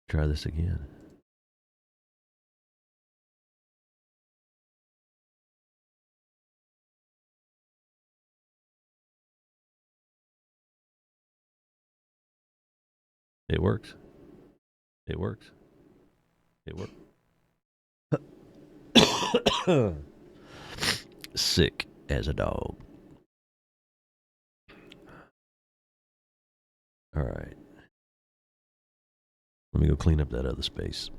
Try this again. It works. It works. It works. Sick as a dog. All right. Let me go clean up that other space.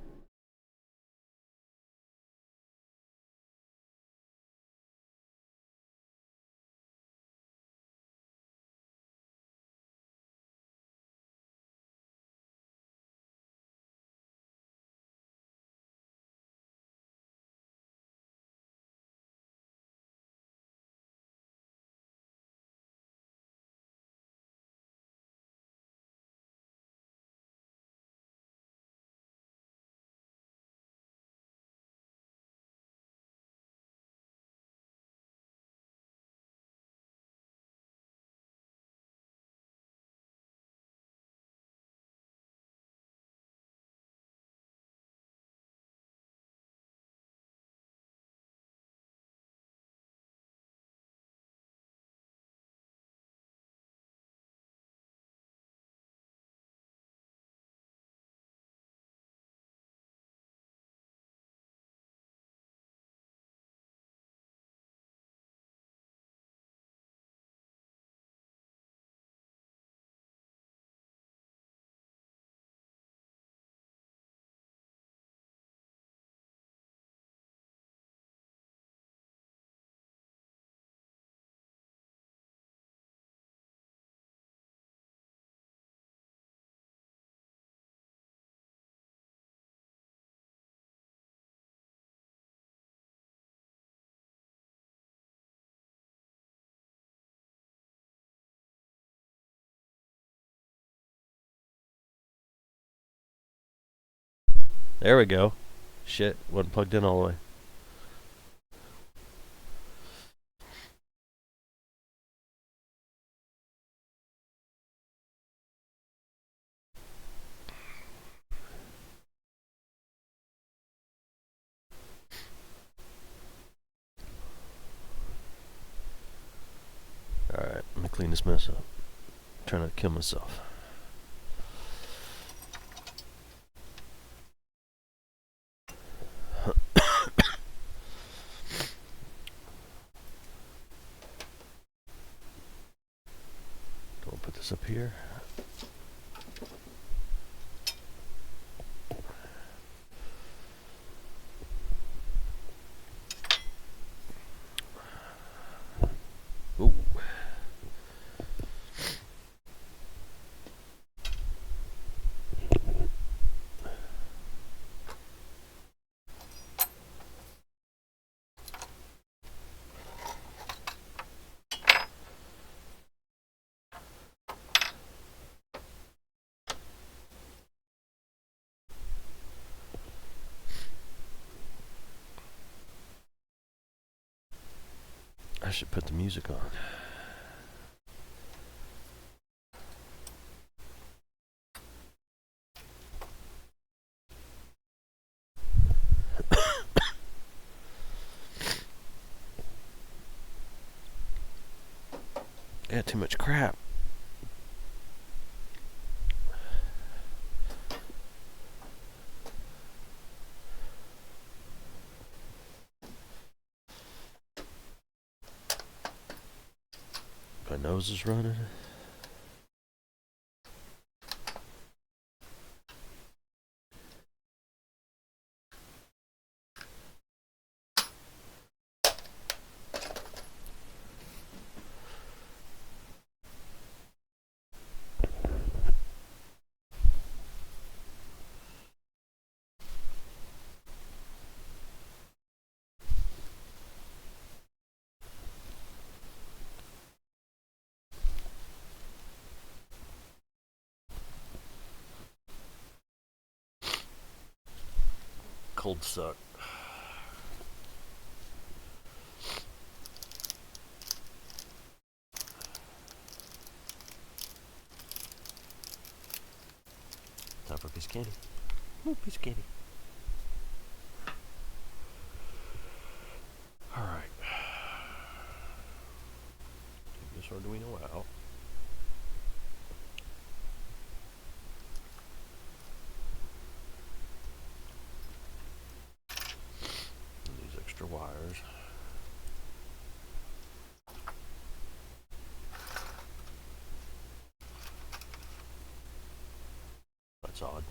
There we go. Shit, wasn't plugged in all the way. Alright, let me clean this mess up. I'm trying not to kill myself. Don't put this up here. Ooh. I should put the music on. I got too much crap. My nose is running. Cold suck. Time for a piece of candy. Ooh, piece of candy. Alright. Take this Arduino out. And these extra wires. That's odd.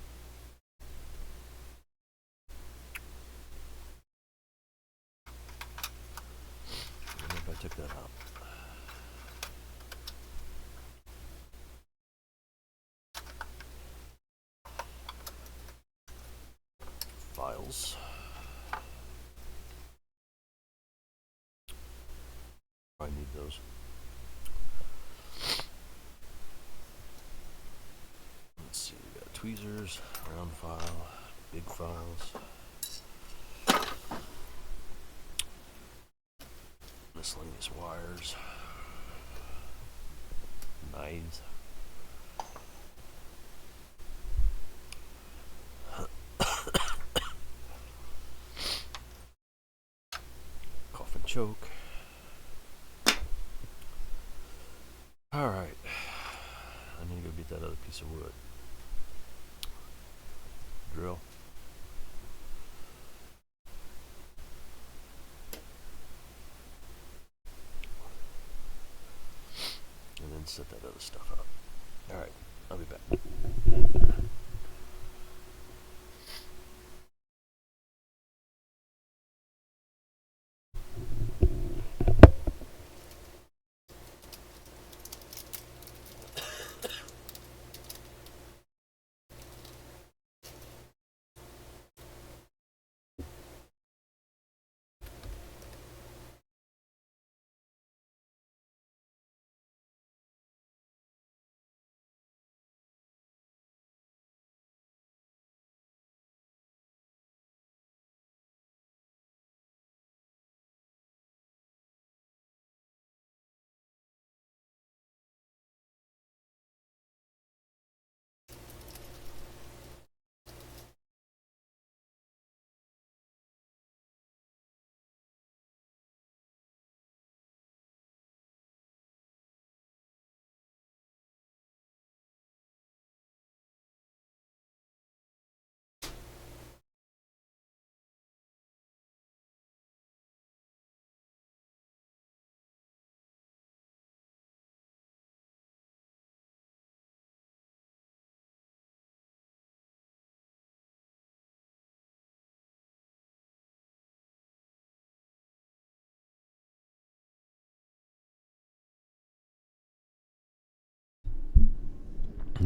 I wonder if I took that out. Files. I need those. Let's see, we got tweezers, round file, big files. Miscellaneous wires. Knives. Coffin choke. Alright. I need to go get that other piece of wood. Drill. And then set that other stuff up. Alright, I'll be back.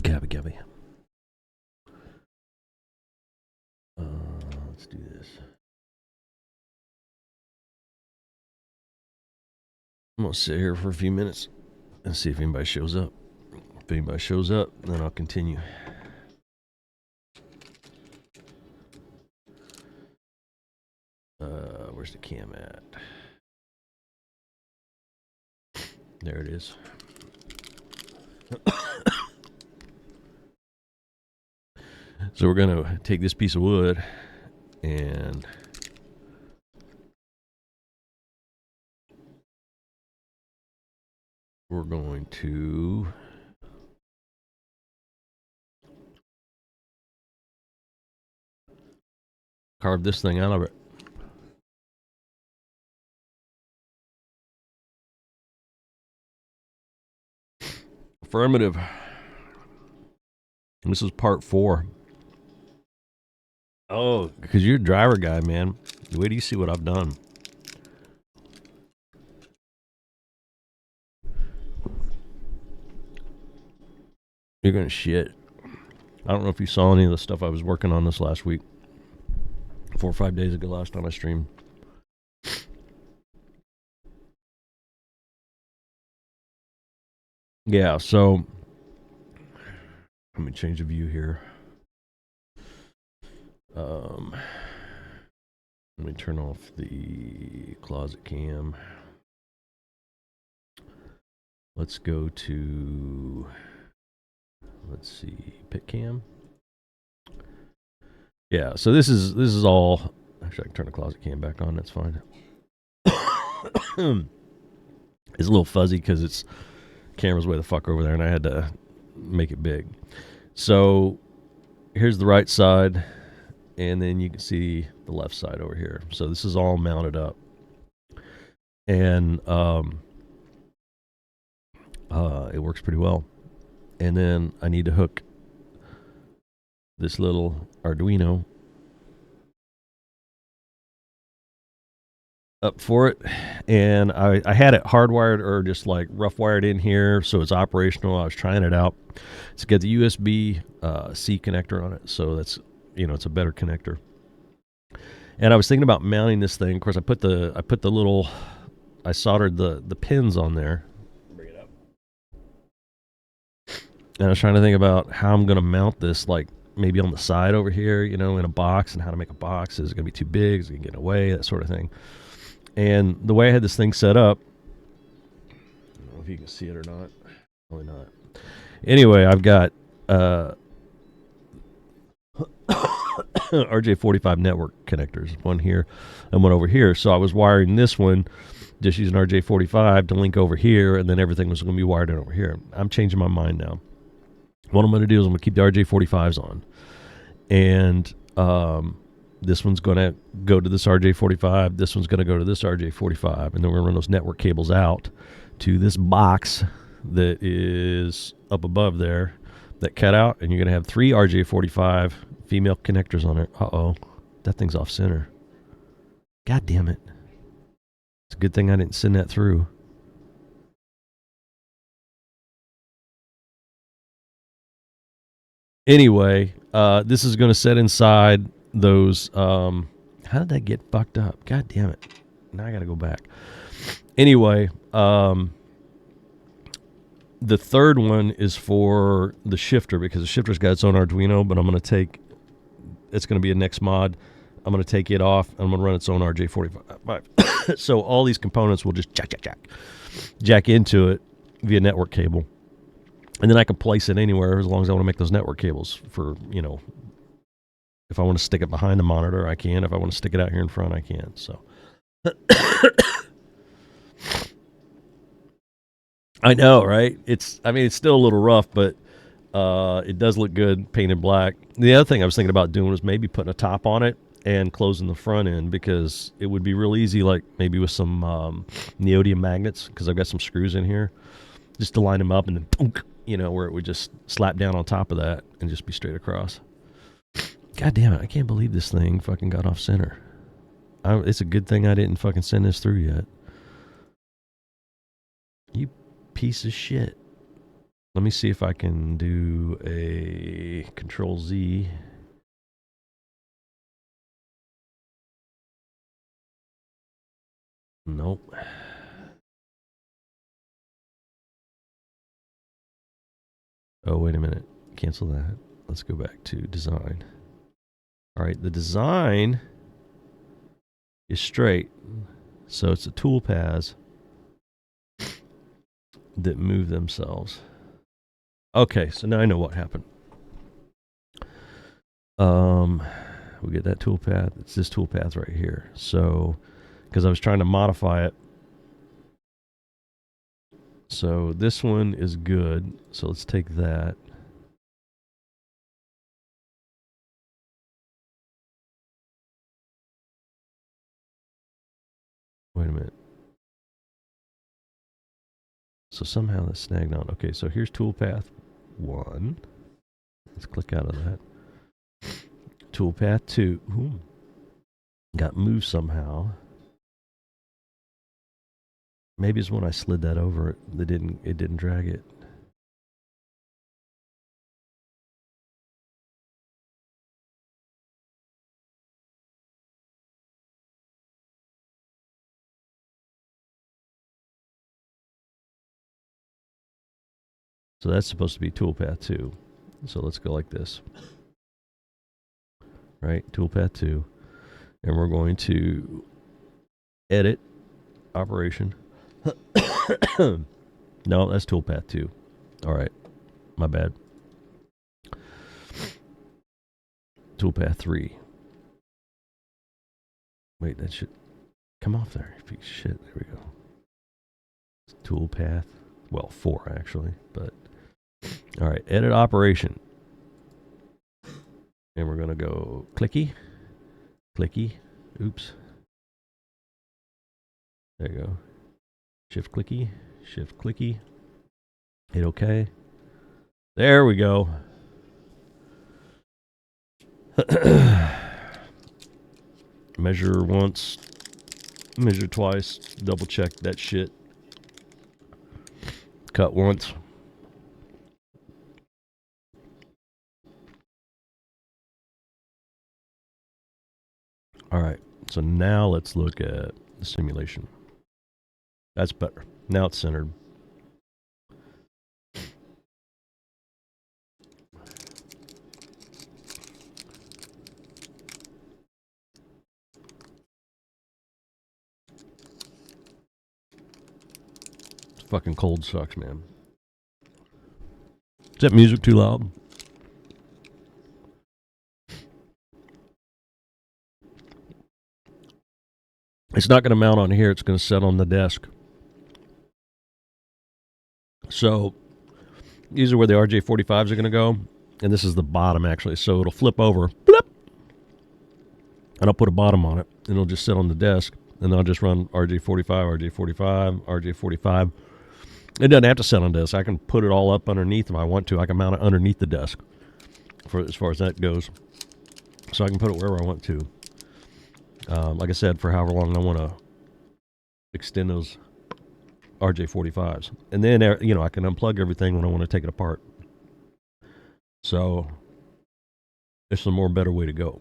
Gabby. Let's do this. I'm gonna sit here for a few minutes and see if anybody shows up. If anybody shows up, then I'll continue. Where's the cam at? There it is. So we're gonna take this piece of wood and we're going to carve this thing out of it. Affirmative. This is part 4. Oh, because you're a driver guy, man. Wait till you see what I've done. You're gonna shit. I don't know if you saw any of the stuff I was working on this last week. 4 or 5 days ago, last time I streamed. Yeah, so let me change the view here. Let me turn off the closet cam. Let's go to, let's see, pit cam. Yeah, so this is all. Actually, I can turn the closet cam back on. That's fine. It's a little fuzzy because it's camera's way the fuck over there, and I had to make it big. So here's the right side, and then you can see the left side over here. So this is all mounted up, and it works pretty well. And then I need to hook this little Arduino up for it, and I had it hardwired or just like rough wired in here so it's operational. I was trying it out. It's got the USB C connector on it, so that's, it's a better connector. And I was thinking about mounting this thing. Of course, I soldered the pins on there. Bring it up. And I was trying to think about how I'm going to mount this, like maybe on the side over here, in a box, and how to make a box. Is it going to be too big? Is it going to get in the way? That sort of thing. And the way I had this thing set up, I don't know if you can see it or not. Probably not. Anyway, I've got RJ45 network connectors, one here and one over here. So I was wiring this one, just using RJ45 to link over here, and then everything was going to be wired in over here. I'm changing my mind now. What I'm going to do is I'm going to keep the RJ45s on, and this one's going to go to this RJ45. This one's going to go to this RJ45. And then we're going to run those network cables out to this box that is up above there that cut out. And you're going to have 3 RJ45 female connectors on it. Uh-oh. That thing's off center. God damn it. It's a good thing I didn't send that through. Anyway, this is going to set inside those. How did that get fucked up? God damn it. Now I got to go back. Anyway, the third one is for the shifter, because the shifter's got its own Arduino, but it's going to be a next mod. I'm going to take it off, and I'm going to run its own RJ45. So all these components will just jack into it via network cable. And then I can place it anywhere as long as I want to make those network cables for, if I want to stick it behind the monitor, I can. If I want to stick it out here in front, I can. So I know, right? It's still a little rough, but it does look good painted black. The other thing I was thinking about doing was maybe putting a top on it and closing the front end, because it would be real easy, like maybe with some neodymium magnets, because I've got some screws in here, just to line them up and then punk, where it would just slap down on top of that and just be straight across. God damn it, I can't believe this thing fucking got off center. It's a good thing I didn't fucking send this through yet. You piece of shit. Let me see if I can do a Control Z. Nope. Oh, wait a minute. Cancel that. Let's go back to design. All right, the design is straight. So it's the tool paths that move themselves. Okay, so now I know what happened. We get that tool path. It's this tool path right here. So, because I was trying to modify it. So this one is good. So let's take that. Wait a minute. So somehow that's snagged on. Okay, so here's toolpath 1. Let's click out of that. Toolpath 2. Ooh. Got moved somehow. Maybe it's when I slid that over it. It didn't drag it. So that's supposed to be toolpath 2. So let's go like this. Right, toolpath 2. And we're going to edit operation. No, that's toolpath 2. All right, my bad. Toolpath 3. Wait, that should come off there. Piece of shit. There we go. Tool path. Well, 4 actually, but all right. Edit operation, and we're gonna go clicky, clicky. Oops. There you go. Shift clicky, shift clicky. Hit OK. There we go. Measure once, measure twice, double check that shit. Cut once. All right, so now let's look at the simulation. That's better. Now it's centered. This fucking cold sucks, man. Is that music too loud? It's not going to mount on here. It's going to set on the desk. So these are where the RJ45s are going to go. And this is the bottom, actually. So it'll flip over. Bloop, and I'll put a bottom on it. And it'll just sit on the desk. And I'll just run RJ45, RJ45, RJ45. It doesn't have to sit on desk. I can put it all up underneath if I want to. I can mount it underneath the desk for as far as that goes. So I can put it wherever I want to. Like I said, for however long I want to extend those RJ45s. And then, you know, I can unplug everything when I want to take it apart. So there's some more better way to go.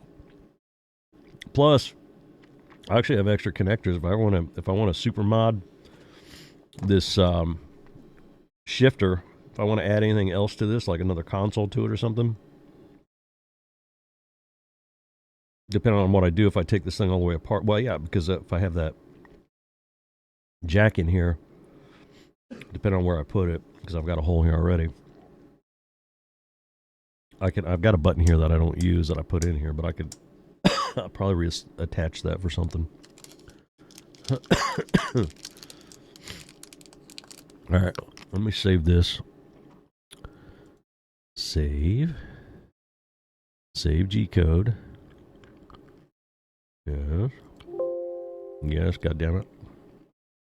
Plus, I actually have extra connectors if I want to super mod this shifter. If I want to add anything else to this, like another console to it or something, depending on what I do, if I take this thing all the way apart. Well, yeah, because if I have that jack in here, depending on where I put it, because I've got a hole here already, I've got a button here that I don't use that I put in here, but I could I'll probably attach that for something. All right, let me save this. Save G code. Yes, God damn it.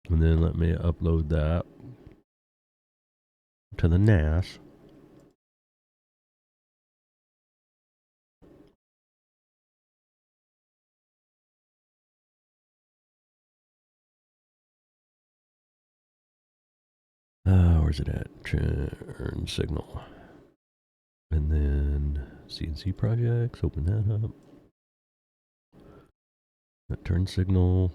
And then let me upload that to the NAS. Where's it at? Turn signal. And then CNC projects, open that up. That turn signal.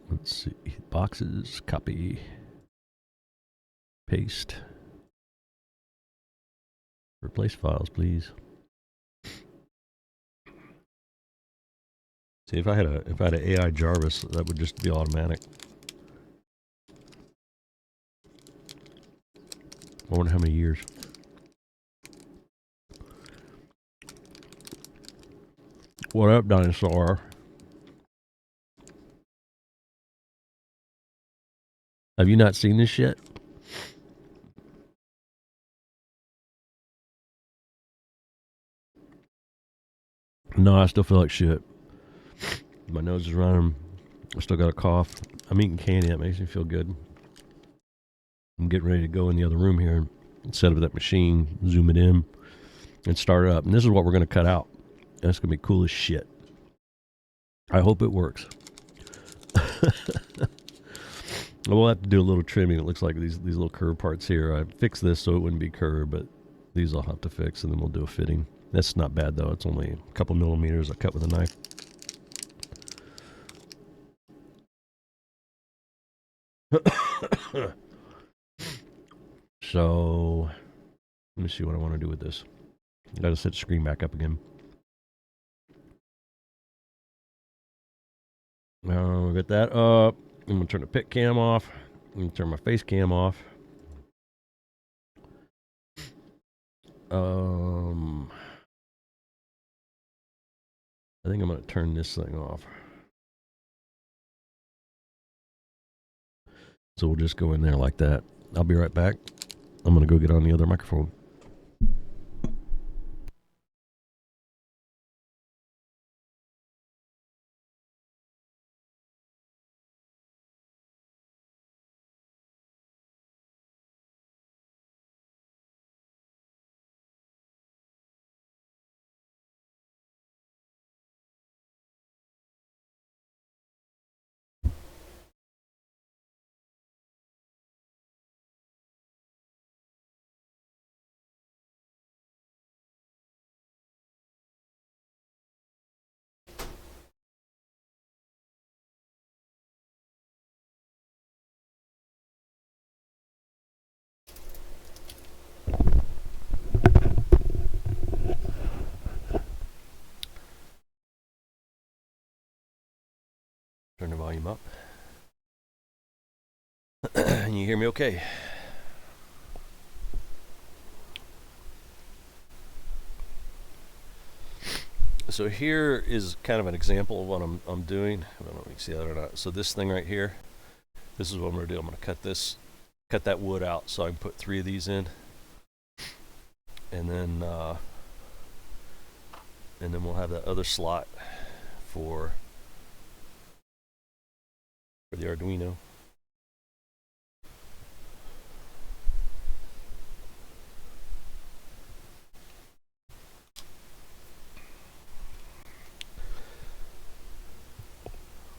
Let's see. Boxes, copy, paste. Replace files, please. See, if I had an AI Jarvis, that would just be automatic. I wonder how many years. What up, dinosaur? Have you not seen this yet? No, I still feel like shit. My nose is running. I still got a cough. I'm eating candy. That makes me feel good. I'm getting ready to go in the other room here and set up that machine, zoom it in, and start it up. And this is what we're going to cut out. And it's going to be cool as shit. I hope it works. We'll have to do a little trimming. It looks like these little curved parts here. I fixed this so it wouldn't be curved, but these I'll have to fix, and then we'll do a fitting. That's not bad, though. It's only a couple millimeters I cut with a knife. So, let me see what I want to do with this. I gotta set the screen back up again. We'll get that up. I'm gonna turn the pick cam off. I'm gonna turn my face cam off. I think I'm going to turn this thing off. So we'll just go in there like that. I'll be right back. I'm going to go get on the other microphone. Turn the volume up. Can you hear me okay? So here is kind of an example of what I'm doing. I don't know if you can see that or not. So this thing right here, this is what I'm going to do. I'm going to cut that wood out so I can put 3 of these in. And then we'll have that other slot for the Arduino.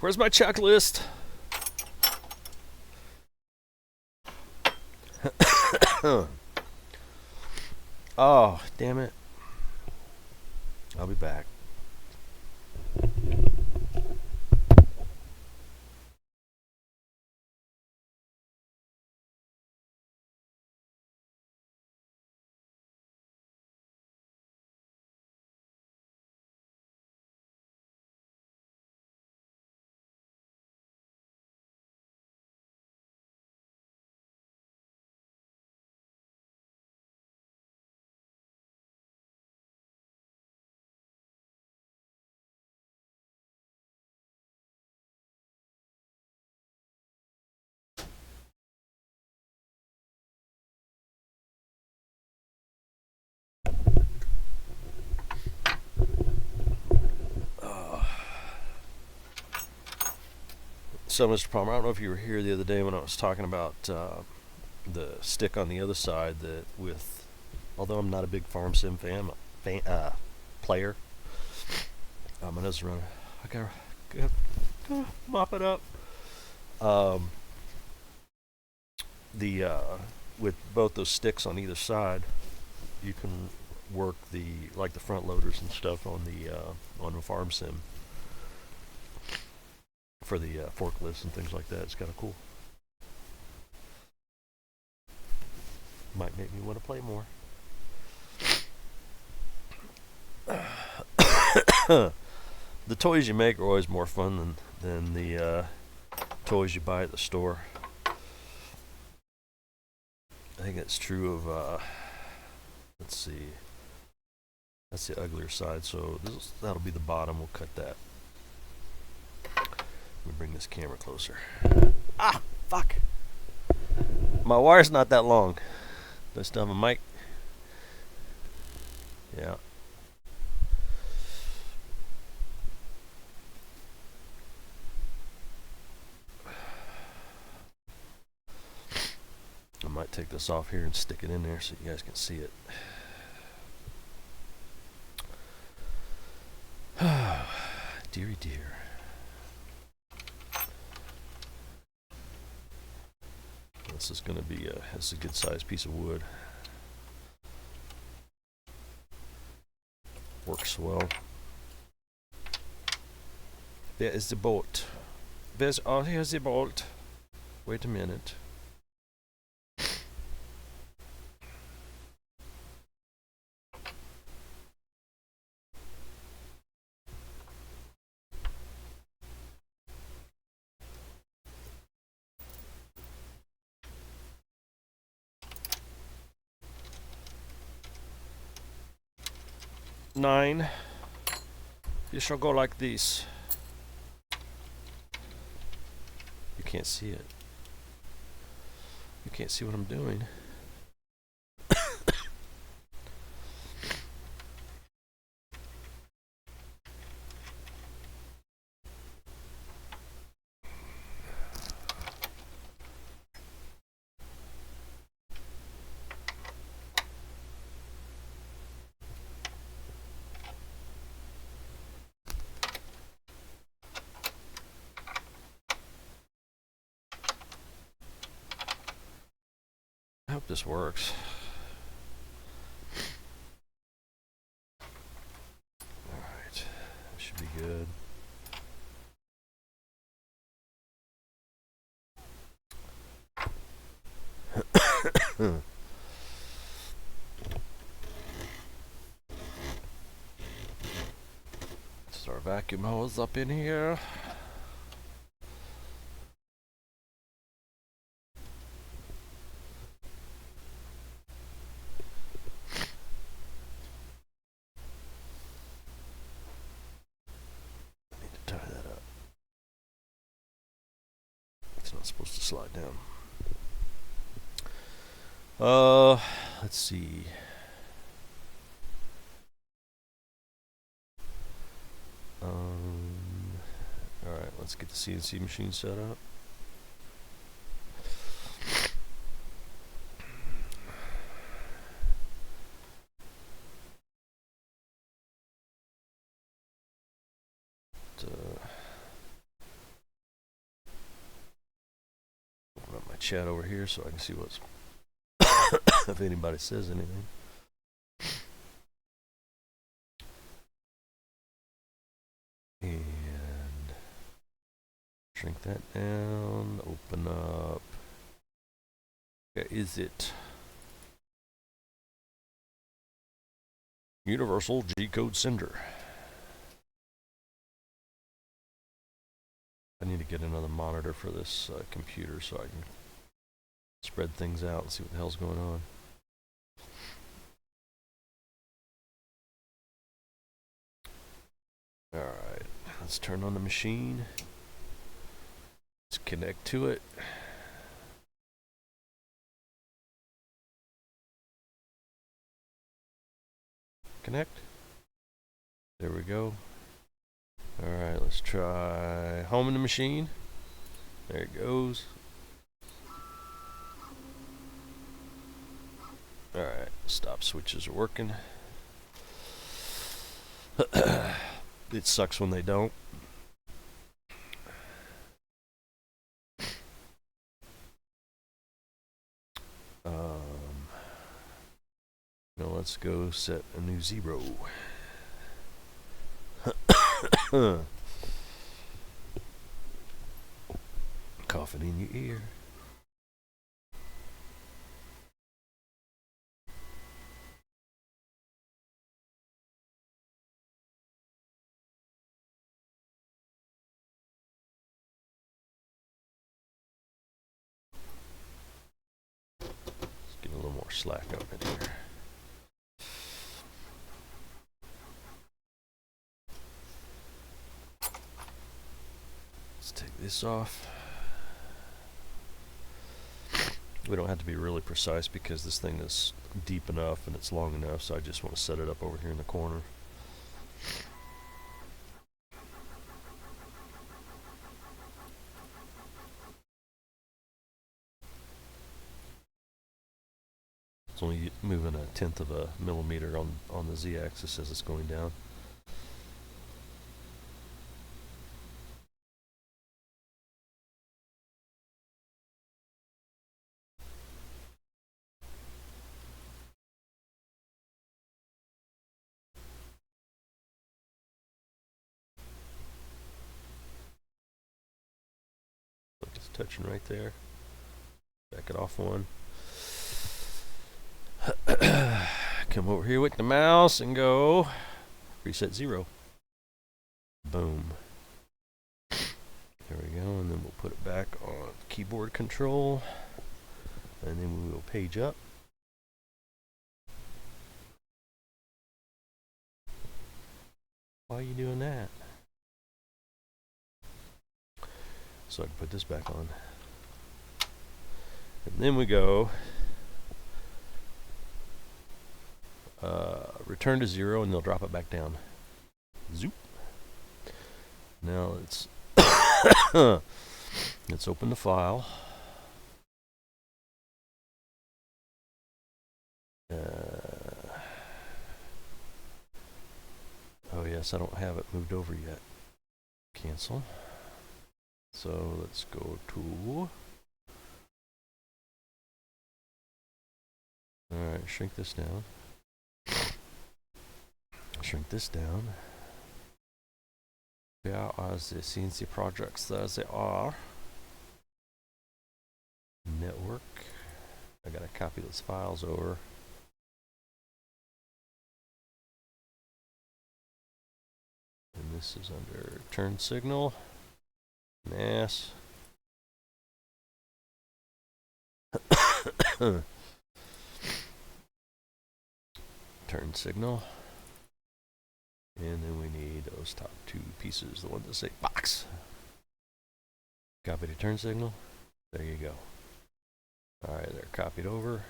Where's my checklist? Oh, damn it. I'll be back. So, Mr. Palmer, I don't know if you were here the other day when I was talking about the stick on the other side that although I'm not a big farm sim player, I'm going to run. I gotta mop it up. With both those sticks on either side, you can work the front loaders and stuff on the farm sim for the forklifts and things like that. It's kind of cool. Might make me want to play more. The toys you make are always more fun than the toys you buy at the store. I think that's true of let's see, that's the uglier side, so that'll be the bottom. We'll cut that. Let me bring this camera closer. Ah, fuck. My wire's not that long. Do I still have a mic? Yeah. I might take this off here and stick it in there so you guys can see it. Deary dear. This is going to be this is a good sized piece of wood. Works well. There is the bolt. Here's the bolt. Wait a minute. $9. You shall go like this. You can't see it. You can't see what I'm doing. I hope this works. Alright, that should be good. So our vacuum hose up in here. Supposed to slide down. Let's see. All right, let's get the CNC machine set up. Open up my chat over here so I can see what's if anybody says anything. And shrink that down, open up. Where is it? Universal G-code sender. I need to get another monitor for this computer so I can spread things out and see what the hell's going on. Alright, let's turn on the machine. Let's connect to it. Connect. There we go. Alright, let's try home in the machine. There it goes. Alright, stop switches are working. It sucks when they don't. Now let's go set a new 0. Coughing in your ear. Let's get a little more slack on it here. Take this off. We don't have to be really precise because this thing is deep enough and it's long enough, so I just want to set it up over here in the corner. It's only moving 1/10 of a millimeter on the z-axis as it's going down. It's touching right there. Back it off one. Come over here with the mouse and go reset 0. Boom. There we go, and then we'll put it back on keyboard control, and then we will page up. Why are you doing that? So I can put this back on. And then we go return to 0, and they'll drop it back down. Zoop. Now let's let's open the file. Oh yes, I don't have it moved over yet. Cancel. So let's go to. Alright, shrink this down. Shrink this down. Where are the CNC projects? There they are. Network. I gotta copy those files over. And this is under turn signal. NAS. Turn signal. And then we need those top two pieces, the ones that say box. Copy to turn signal. There you go. Alright, they're copied over.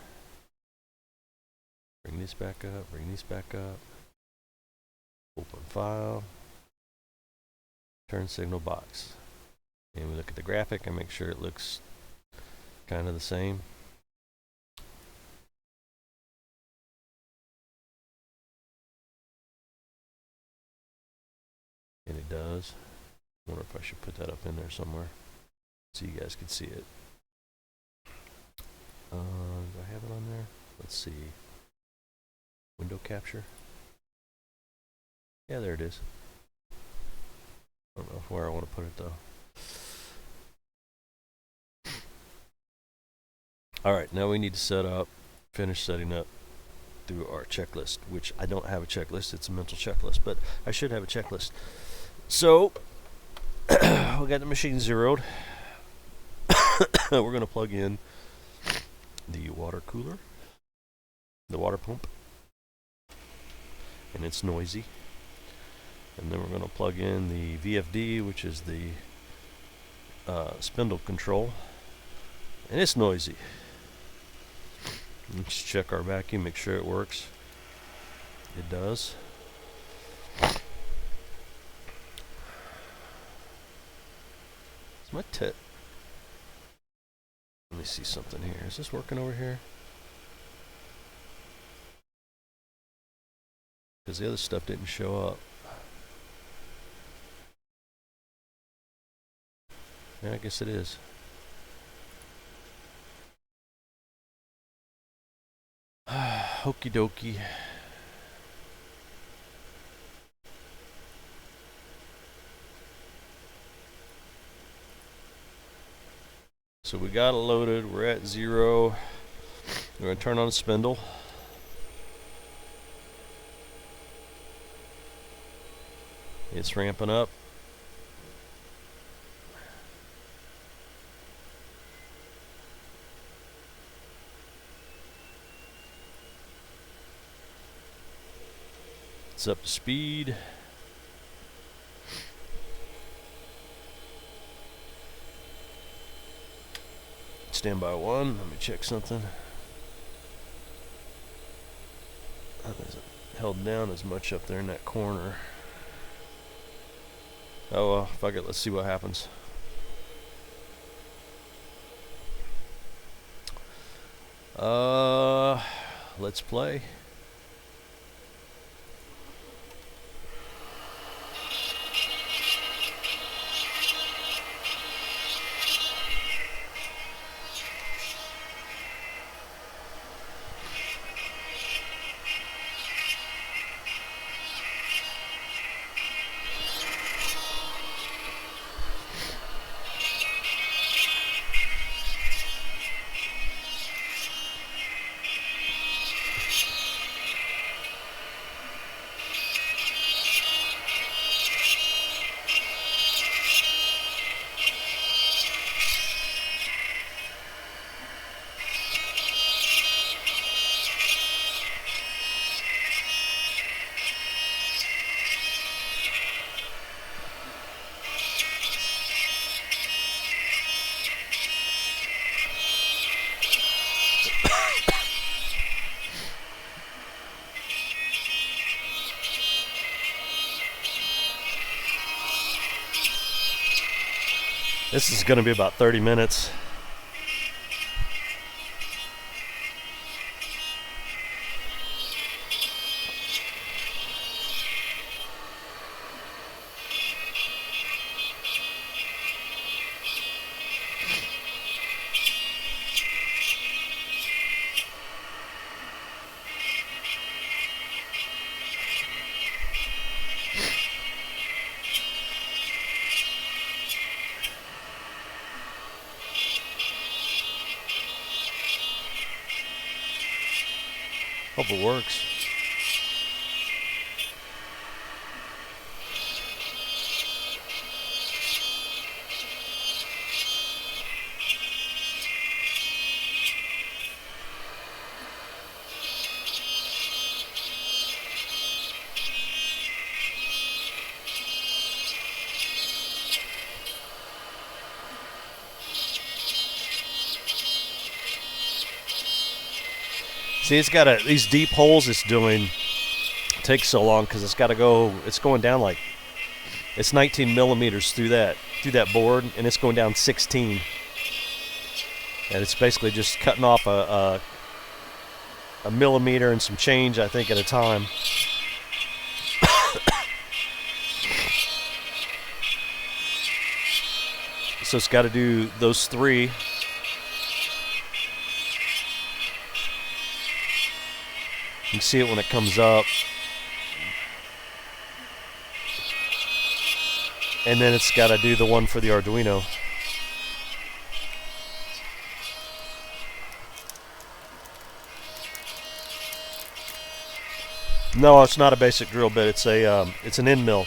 Bring this back up, bring these back up. Open file. Turn signal box. And we look at the graphic and make sure it looks kind of the same. And it does. I wonder if I should put that up in there somewhere so you guys can see it. Do I have it on there? Let's see. Window capture. Yeah, there it is. I don't know where I want to put it though. Alright, now we need to set up, finish setting up through our checklist, which I don't have a checklist, it's a mental checklist, but I should have a checklist. So, we got the machine zeroed. We're going to plug in the water cooler, the water pump, and it's noisy. And then we're going to plug in the VFD, which is the spindle control, and it's noisy. Let's check our vacuum, make sure it works. It does. It's my tit. Let me see something here. Is this working over here? Because the other stuff didn't show up. Yeah, I guess it is. Okie dokie. So we got it loaded. We're at 0. We're going to turn on the spindle. It's ramping up. It's up to speed. Standby 1. Let me check something. That isn't held down as much up there in that corner. Oh well, fuck it. Let's see what happens. Let's play. This is going to be about 30 minutes. Hope it works. See, it's got these deep holes it's doing takes so long because it's got to go. It's going down like it's 19 millimeters through that board, and it's going down 16, and it's basically just cutting off a millimeter and some change, I think, at a time. So it's got to do those 3. You can see it when it comes up. And then it's got to do the one for the Arduino. No, it's not a basic drill bit. It's an end mill.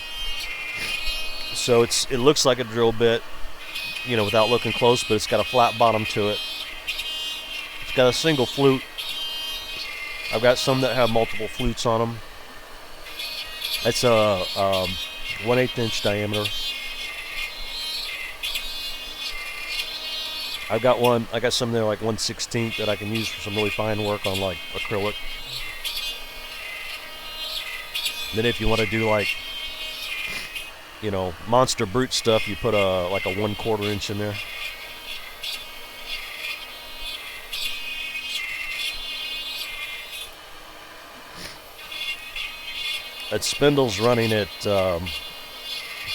So it looks like a drill bit, you know, without looking close, but it's got a flat bottom to it. It's got a single flute. I've got some that have multiple flutes on them. It's a 1/8 inch diameter. I got some there like 1/16 that I can use for some really fine work on like acrylic. Then if you want to do like, you know, monster brute stuff, you put like a 1/4 inch in there. That spindle's running at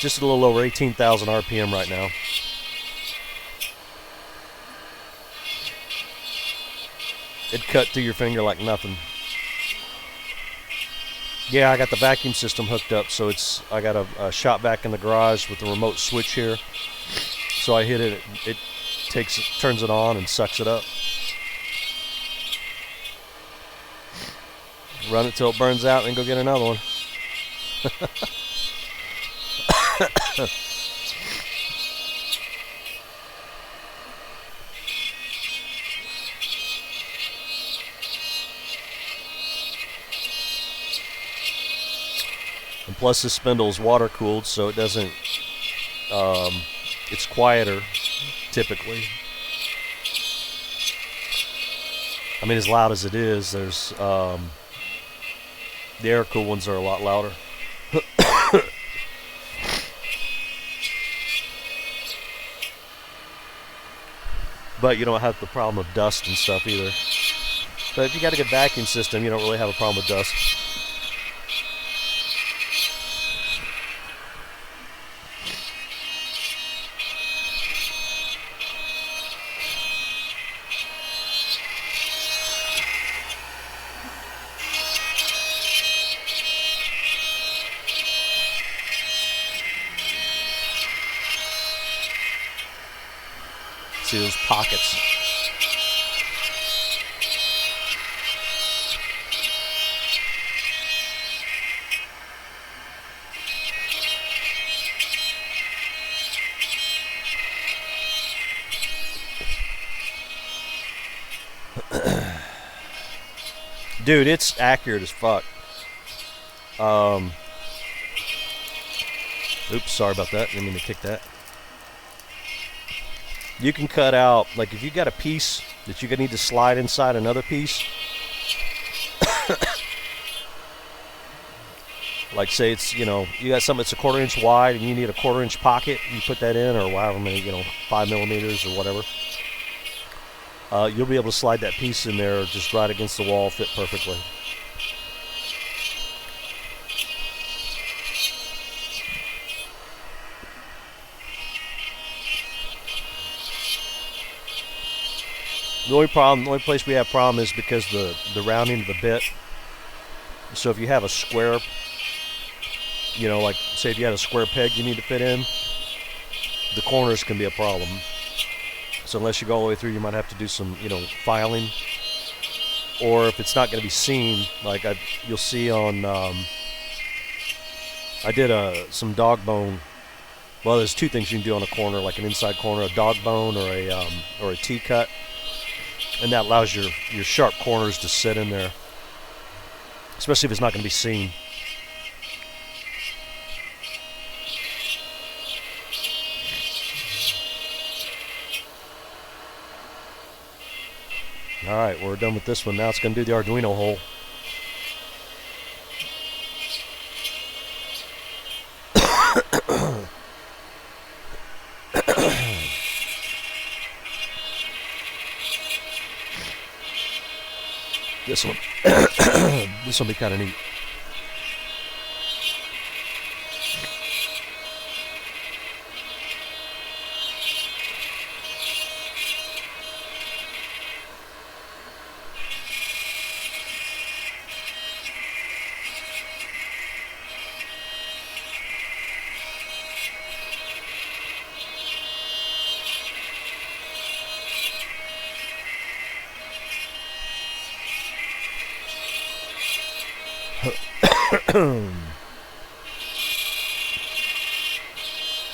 just a little over 18,000 RPM right now. It'd cut through your finger like nothing. Yeah, I got the vacuum system hooked up, so I got a shop vac in the garage with the remote switch here. So I hit it, it turns it on and sucks it up. Run it till it burns out, and then go get another one. And plus, this spindle is water cooled, so it doesn't. It's quieter, typically. I mean, as loud as it is, there's the air cooled ones are a lot louder. But you don't have the problem of dust and stuff either. But if you got a good vacuum system, you don't really have a problem with dust. See those pockets. Dude, it's accurate as fuck. Oops, sorry about that. Didn't mean to kick that. You can cut out, like if you got a piece that you need to slide inside another piece, Like say it's, you got something that's a 1/4 inch wide and you need a 1/4 inch pocket, you put that in, or however many, 5 millimeters or whatever. You'll be able to slide that piece in there just right against the wall, fit perfectly. The only place we have problem is because the rounding of the bit. So if you have a square, like say if you had a square peg you need to fit in, the corners can be a problem. So unless you go all the way through, you might have to do some, filing. Or if it's not going to be seen, like you'll see on, I did some dog bone. Well, there's two things you can do on a corner, like an inside corner, a dog bone or a T-cut. And that allows your sharp corners to sit in there, especially if it's not going to be seen. Alright, we're done with this one. Now it's going to do the Arduino hole. This one. This will be kind of neat.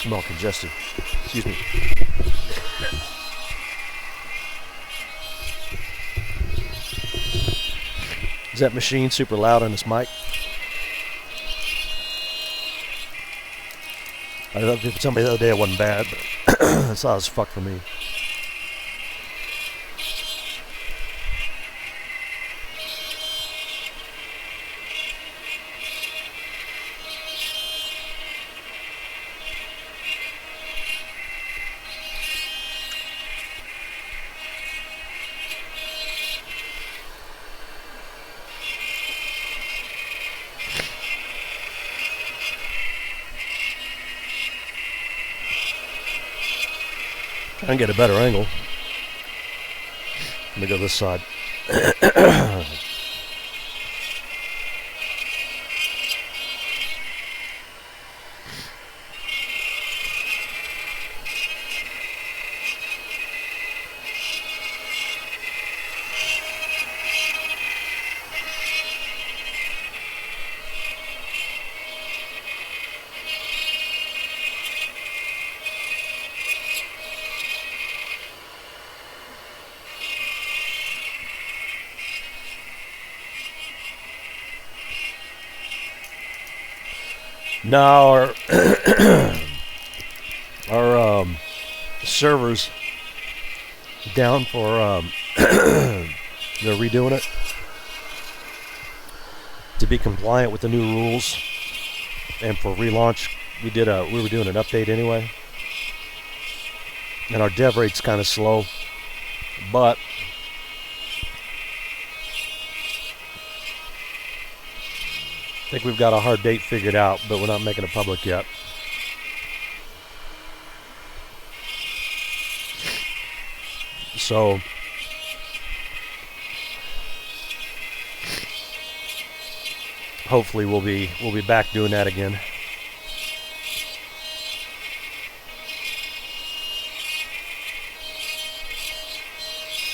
I'm all congested. Excuse me. Is that machine super loud on this mic? I thought somebody the other day it wasn't bad, but it's loud as fuck for me. I can get a better angle. Let me go this side. Now our server's down for they're redoing it to be compliant with the new rules, and for relaunch we were doing an update anyway, and our dev rate's kind of slow, but I think we've got a hard date figured out, but we're not making it public yet. So hopefully we'll be back doing that again.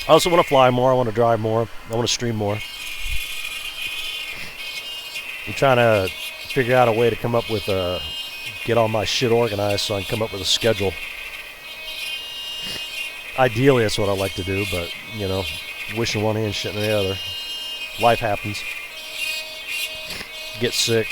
I also want to fly more, I want to drive more, I want to stream more. I'm trying to figure out a way to come up with get all my shit organized so I can come up with a schedule. Ideally, that's what I like to do, but, wishing one hand, shit in the other. Life happens. Get sick.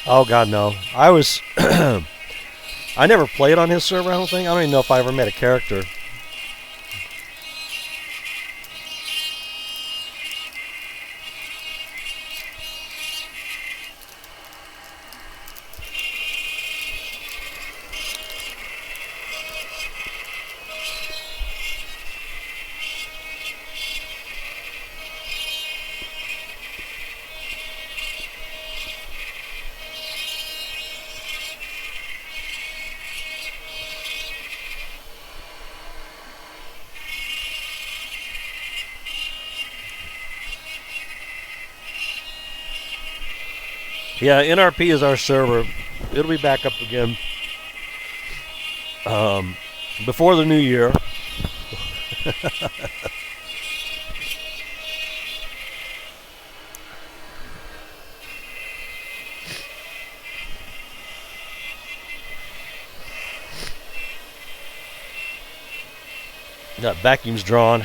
Oh God, no. I was. I never played on his server. I don't think. I don't even know if I ever made a character. Yeah, NRP is our server. It'll be back up again before the new year. That vacuum's drawn.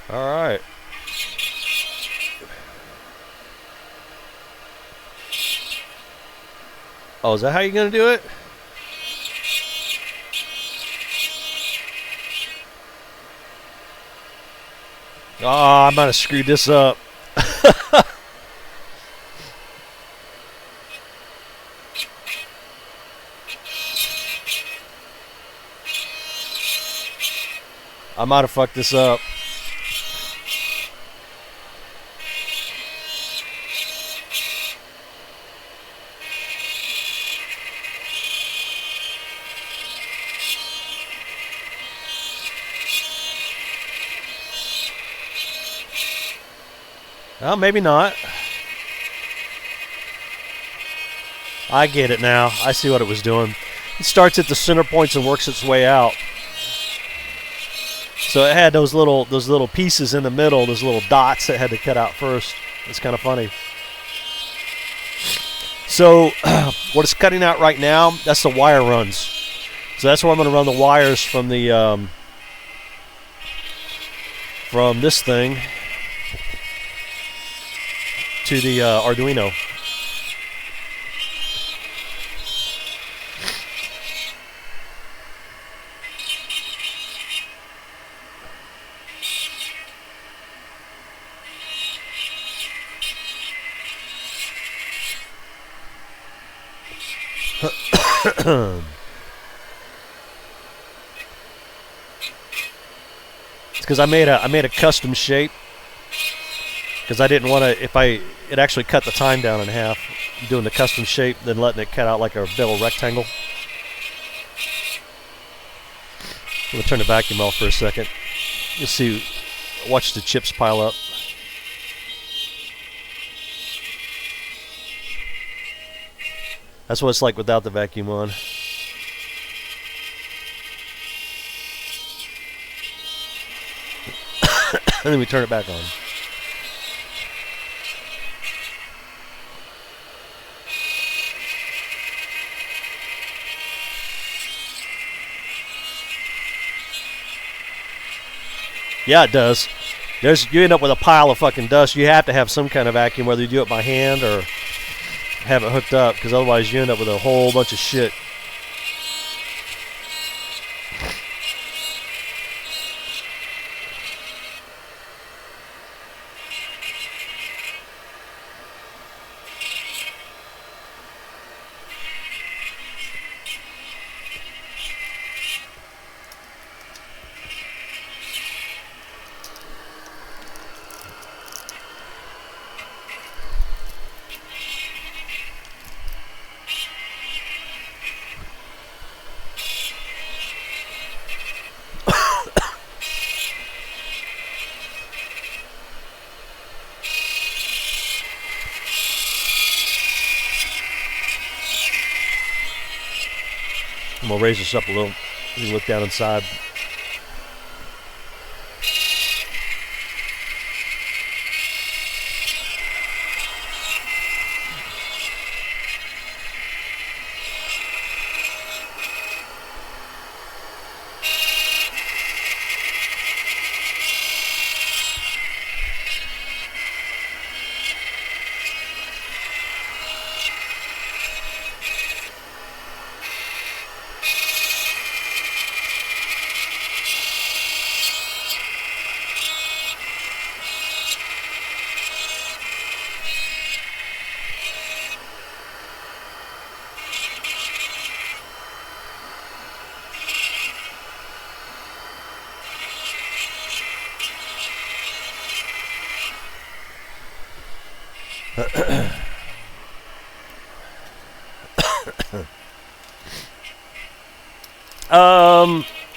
All right. Oh, is that how you're gonna do it? Oh, I might have screwed this up. I might have fucked this up. Well, maybe not. I get it now. I see what it was doing. It starts at the center points and works its way out. So it had those little pieces in the middle, those little dots that had to cut out first. It's kind of funny. So what it's cutting out right now, that's the wire runs. So that's where I'm going to run the wires from the from this thing to the Arduino. It's because I made a custom shape because I didn't want to. If it actually cut the time down in half, doing the custom shape, then letting it cut out like a big old rectangle. I'm gonna turn the vacuum off for a second. You'll see. Watch the chips pile up. That's what it's like without the vacuum on. And then we turn it back on. Yeah, it does. You end up with a pile of fucking dust. You have to have some kind of vacuum, whether you do it by hand or have it hooked up, because otherwise you end up with a whole bunch of shit. I'm going to raise this up a little. You can look down inside.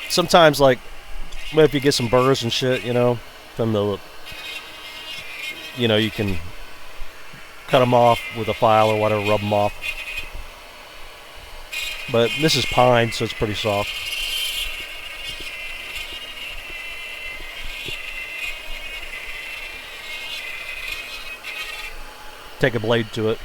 Sometimes, like, if you get some burrs and shit, you know, from the, you know, you can cut them off with a file or whatever, rub them off. But this is pine, so it's pretty soft. Take a blade to it.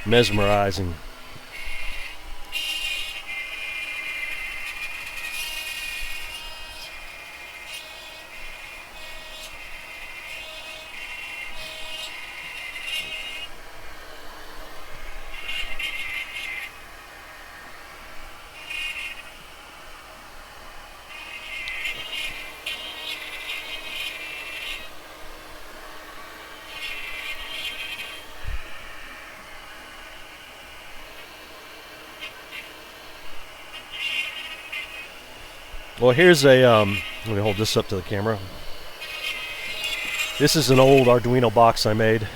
Mesmerizing. Well, here's a, let me hold this up to the camera. This is an old Arduino box I made.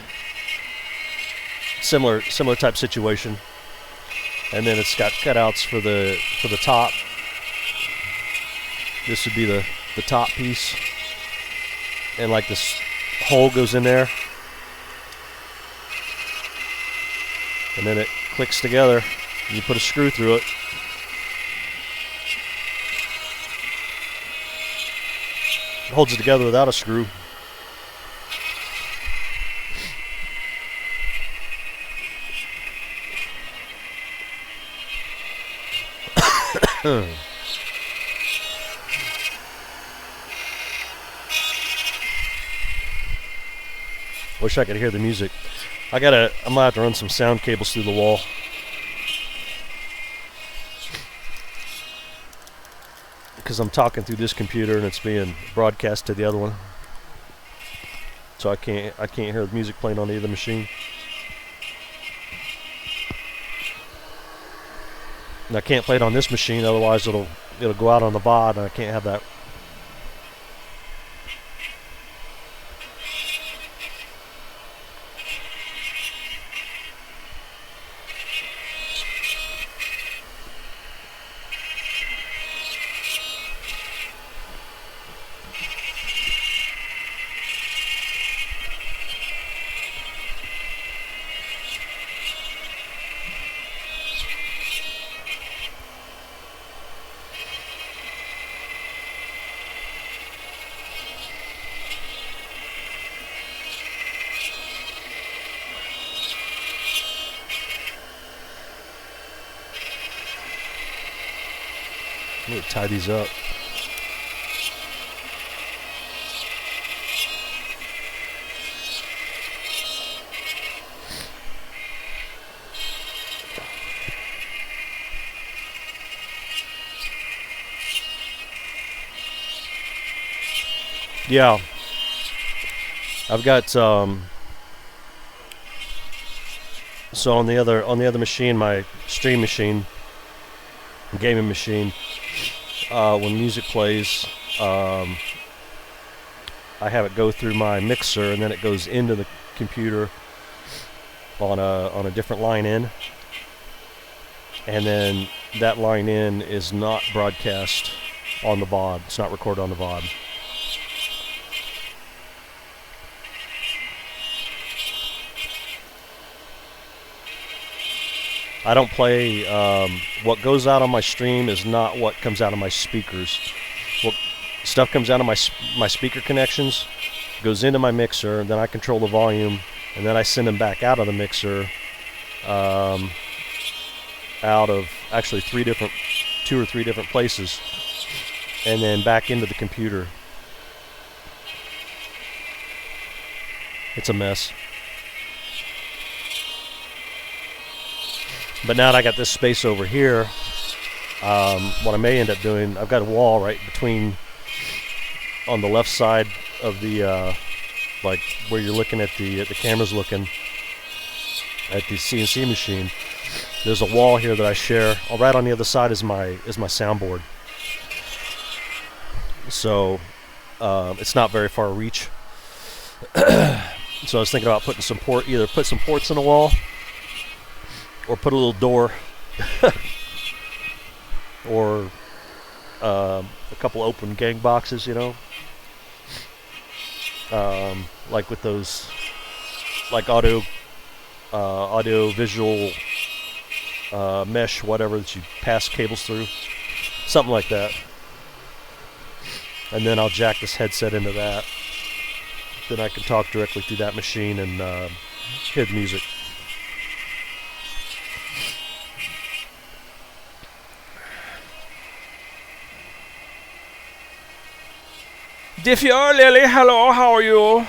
Similar type situation. And then it's got cutouts for the top. This would be the top piece. And like this hole goes in there. And then it clicks together. And you put a screw through it. Holds it together without a screw. Wish I could hear the music. I'm gonna have to run some sound cables through the wall. Because I'm talking through this computer and it's being broadcast to the other one, so I can't hear the music playing on either machine. And I can't play it on this machine, otherwise it'll go out on the VOD, and I can't have that. I'm going to tie these up. Yeah, I've got so on the other machine, my stream machine, gaming machine, when music plays, I have it go through my mixer, and then it goes into the computer on a different line in, and then that line in is not broadcast on the VOD. It's not recorded on the VOD. I don't play, what goes out on my stream is not what comes out of my speakers. What stuff comes out of my speaker connections, goes into my mixer, and then I control the volume, and then I send them back out of the mixer, out of actually 2 or 3 different places, and then back into the computer. It's a mess. But now that I got this space over here, what I may end up doing, I've got a wall right between, on the left side of the, like where you're looking at the camera's looking at the CNC machine. There's a wall here that I share. Right on the other side is my soundboard. So it's not very far reach. So I was thinking about putting some either put some ports in the wall or put a little door or a couple open gang boxes, you know, like with those, like audio visual mesh, whatever, that you pass cables through, something like that. And then I'll jack this headset into that. Then I can talk directly through that machine and hear the music. Diffie Lily, hello, how are you?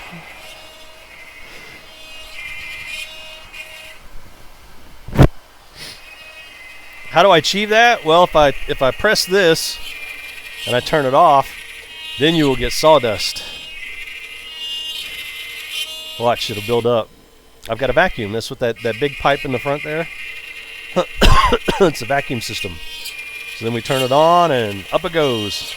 How do I achieve that? Well, if I press this and I turn it off, then you will get sawdust. Watch, it'll build up. I've got a vacuum. That's what that big pipe in the front there. It's a vacuum system. So then we turn it on and up it goes.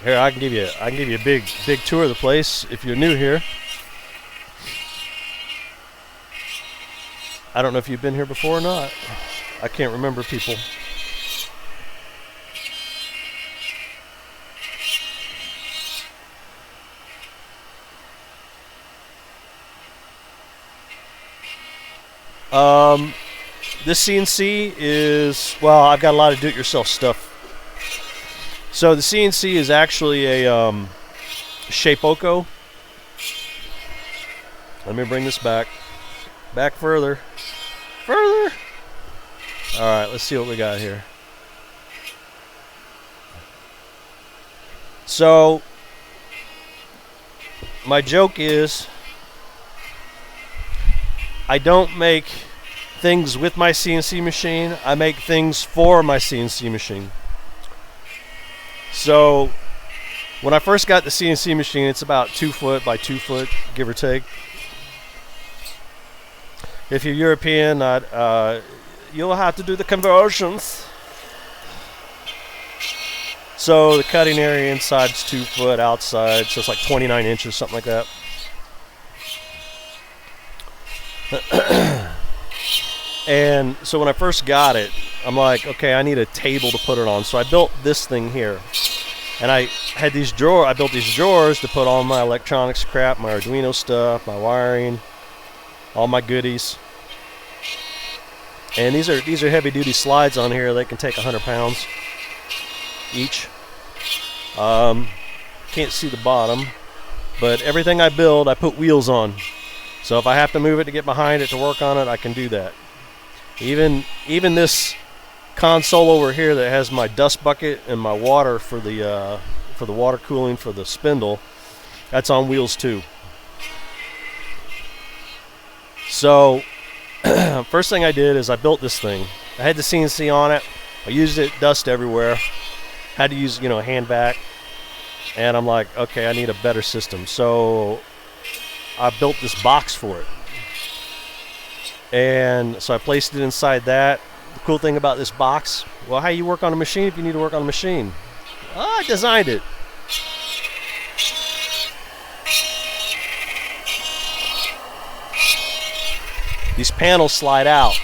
Here, I can give you a big tour of the place if you're new here. I don't know if you've been here before or not. I can't remember people. This CNC is, well, I've got a lot of do-it-yourself stuff. So the CNC is actually a Shapeoko. Let me bring this back further. All right, let's see what we got here. So my joke is I don't make things with my CNC machine. I make things for my CNC machine. So when I first got the CNC machine, it's about 2 foot by 2 foot, give or take. If you're European, you'll have to do the conversions. So the cutting area inside is 2 foot, outside, so it's like 29 inches, something like that. And so when I first got it, I'm like, okay, I need a table to put it on. So I built this thing here. And I had these drawers. I built these drawers to put all my electronics crap, my Arduino stuff, my wiring, all my goodies. And these are heavy duty slides on here. They can take 100 pounds each. Can't see the bottom, but everything I build, I put wheels on. So if I have to move it to get behind it to work on it, I can do that. Even this console over here that has my dust bucket and my water for the water cooling for the spindle, that's on wheels too. So first thing I did is I built this thing. I had the CNC on it. I used it, dust everywhere. Had to use, a hand vac. And I'm like, okay, I need a better system. So I built this box for it. And so I placed it inside that. The cool thing about this box, well, how you work on a machine if you need to work on a machine? I designed it. These panels slide out.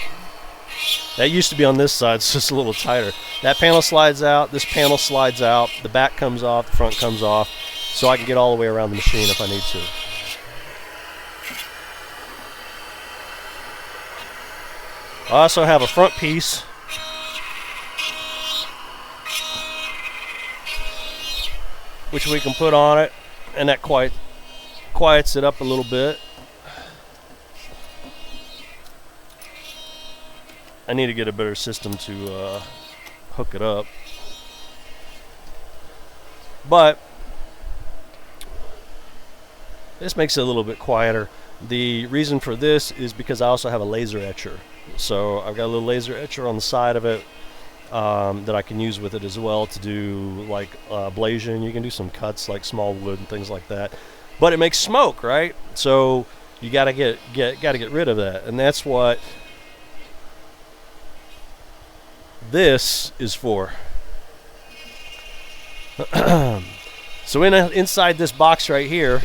That used to be on this side, it's just a little tighter. That panel slides out, this panel slides out, the back comes off, the front comes off, so I can get all the way around the machine if I need to. I also have a front piece which we can put on it, and that quiets it up a little bit. I need to get a better system to hook it up. But this makes it a little bit quieter. The reason for this is because I also have a laser etcher. So I've got a little laser etcher on the side of it that I can use with it as well to do like ablation. You can do some cuts like small wood and things like that. But it makes smoke, right? So you gotta get rid of that, and that's what this is for. So inside this box right here,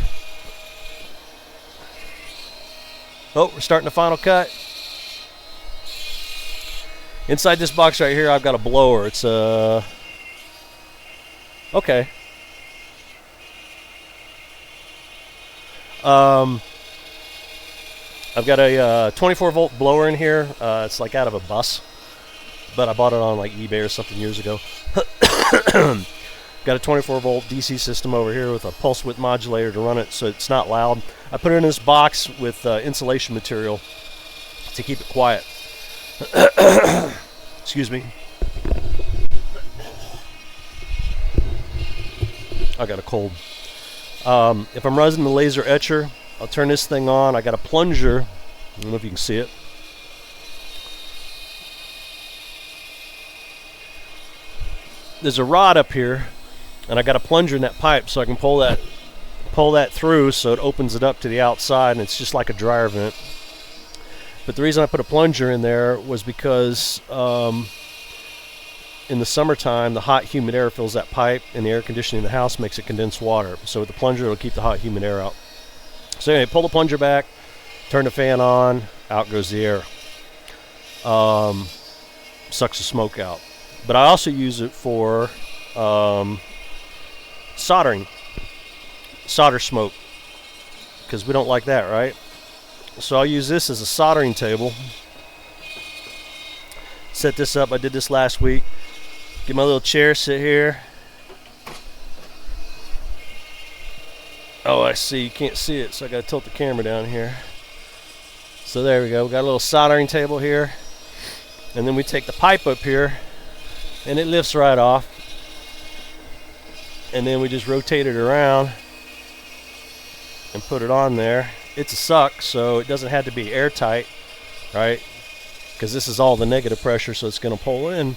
oh, we're starting the final cut. Inside this box right here, I've got a blower. It's okay. I've got a 24 volt blower in here. It's like out of a bus, but I bought it on like eBay or something years ago. Got a 24 volt DC system over here with a pulse width modulator to run it so it's not loud. I put it in this box with insulation material to keep it quiet. Excuse me. I got a cold. If I'm running the laser etcher, I'll turn this thing on. I got a plunger. I don't know if you can see it. There's a rod up here, and I got a plunger in that pipe, so I can pull that through, so it opens it up to the outside, and it's just like a dryer vent. But the reason I put a plunger in there was because in the summertime, the hot, humid air fills that pipe, and the air conditioning in the house makes it condense water. So with the plunger, it'll keep the hot, humid air out. So anyway, pull the plunger back, turn the fan on, out goes the air. Sucks the smoke out. But I also use it for soldering, solder smoke, because we don't like that, right? So I'll use this as a soldering table. Set this up. I did this last week. Get my little chair, sit here. Oh, I see. You can't see it, so I got to tilt the camera down here. So there we go. We got a little soldering table here. And then we take the pipe up here, and it lifts right off. And then we just rotate it around and put it on there. It's a suck, so it doesn't have to be airtight, right? Because this is all the negative pressure, so it's going to pull in.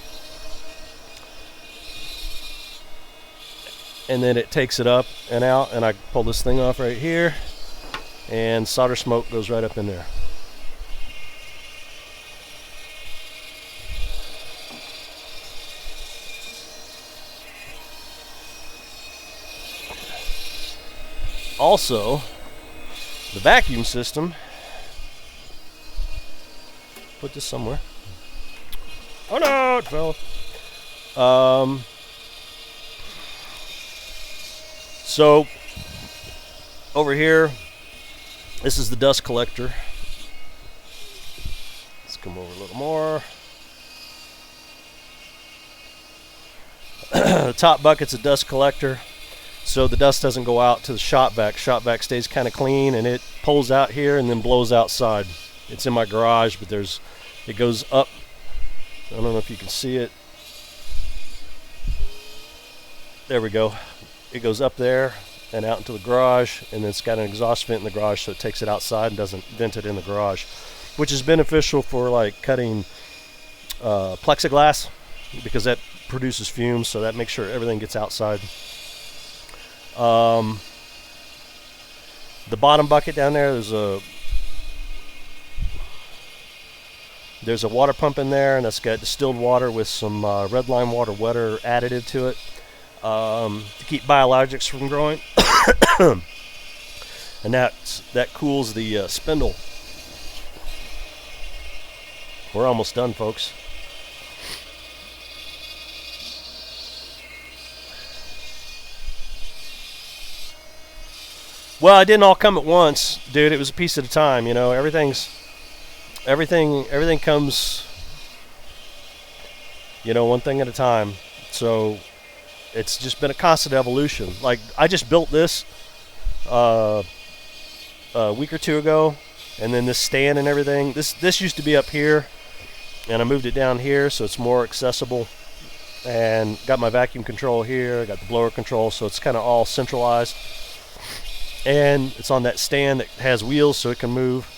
And then it takes it up and out, and I pull this thing off right here, and solder smoke goes right up in there. Also, the vacuum system, put this somewhere. Oh no, it fell. So over here, this is the dust collector. Let's come over a little more. The top bucket's a dust collector, so the dust doesn't go out to the shop vac. Shop vac stays kind of clean, and it pulls out here and then blows outside. It's in my garage, but it goes up. I don't know if you can see it. There we go. It goes up there and out into the garage, and then it's got an exhaust vent in the garage, so it takes it outside and doesn't vent it in the garage, which is beneficial for like cutting plexiglass, because that produces fumes, so that makes sure everything gets outside. The bottom bucket down there, there's a water pump in there, and that's got distilled water with some red lime water wetter additive to it, to keep biologics from growing. And that cools the spindle. We're almost done, folks. Well, it didn't all come at once, dude. It was a piece at a time, you know. Everything comes, you know, one thing at a time. So it's just been a constant evolution. Like, I just built this a week or two ago, and then this stand and everything. This used to be up here, and I moved it down here so it's more accessible and got my vacuum control here. I got the blower control, so it's kind of all centralized. And it's on that stand that has wheels, so it can move.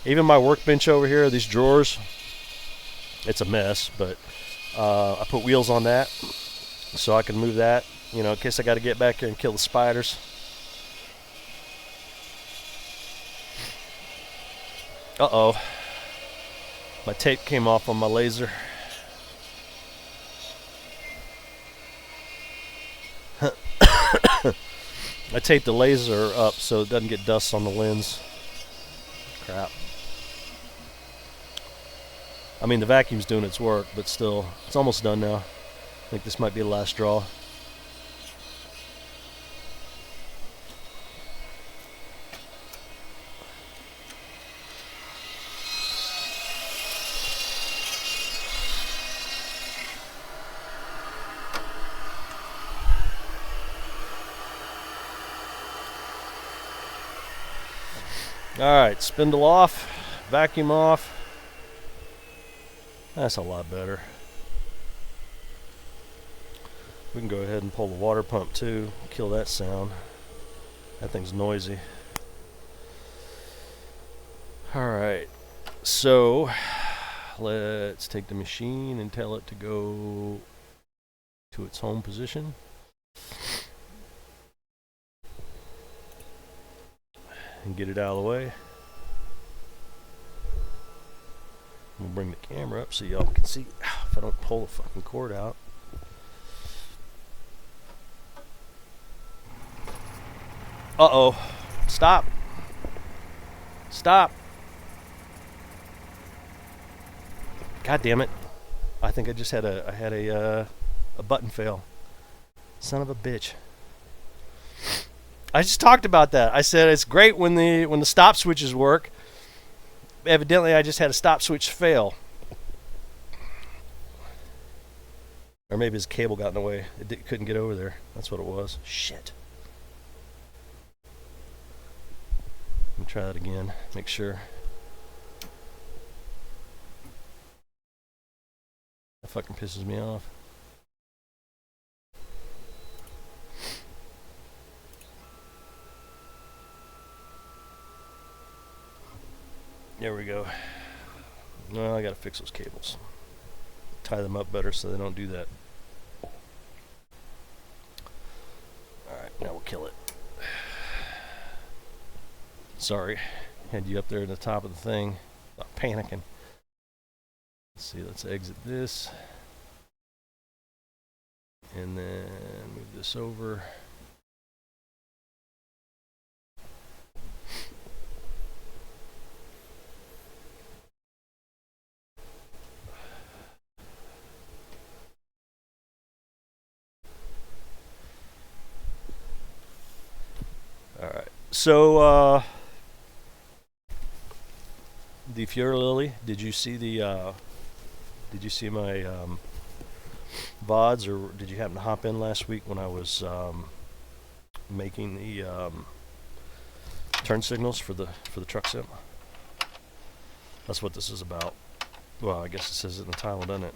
Even my workbench over here, these drawers, it's a mess, but I put wheels on that so I can move that, you know, in case I got to get back here and kill the spiders. Uh-oh. My tape came off on my laser. I taped the laser up so it doesn't get dust on the lens. Crap. I mean, the vacuum's doing its work, but still, it's almost done now. I think this might be the last straw. Alright, spindle off, vacuum off. That's a lot better. We can go ahead and pull the water pump too, kill that sound. That thing's noisy. Alright, so let's take the machine and tell it to go to its home position. And get it out of the way. We'll bring the camera up so y'all can see if I don't pull the fucking cord out. Uh-oh. Stop. Stop. God damn it. I think I just had a button fail. Son of a bitch. I just talked about that. I said it's great when the stop switches work. Evidently, I just had a stop switch fail. Or maybe his cable got in the way. It couldn't get over there. That's what it was. Shit. Let me try that again. Make sure. That fucking pisses me off. There we go. Well, I gotta fix those cables. Tie them up better so they don't do that. Alright, now we'll kill it. Sorry, had you up there at the top of the thing. Not panicking. Let's see, let's exit this. And then move this over. Alright, so the Fiore Lily, did you see my VODs, or did you happen to hop in last week when I was making the turn signals for the truck sim? That's what this is about. Well, I guess it says it in the title, doesn't it?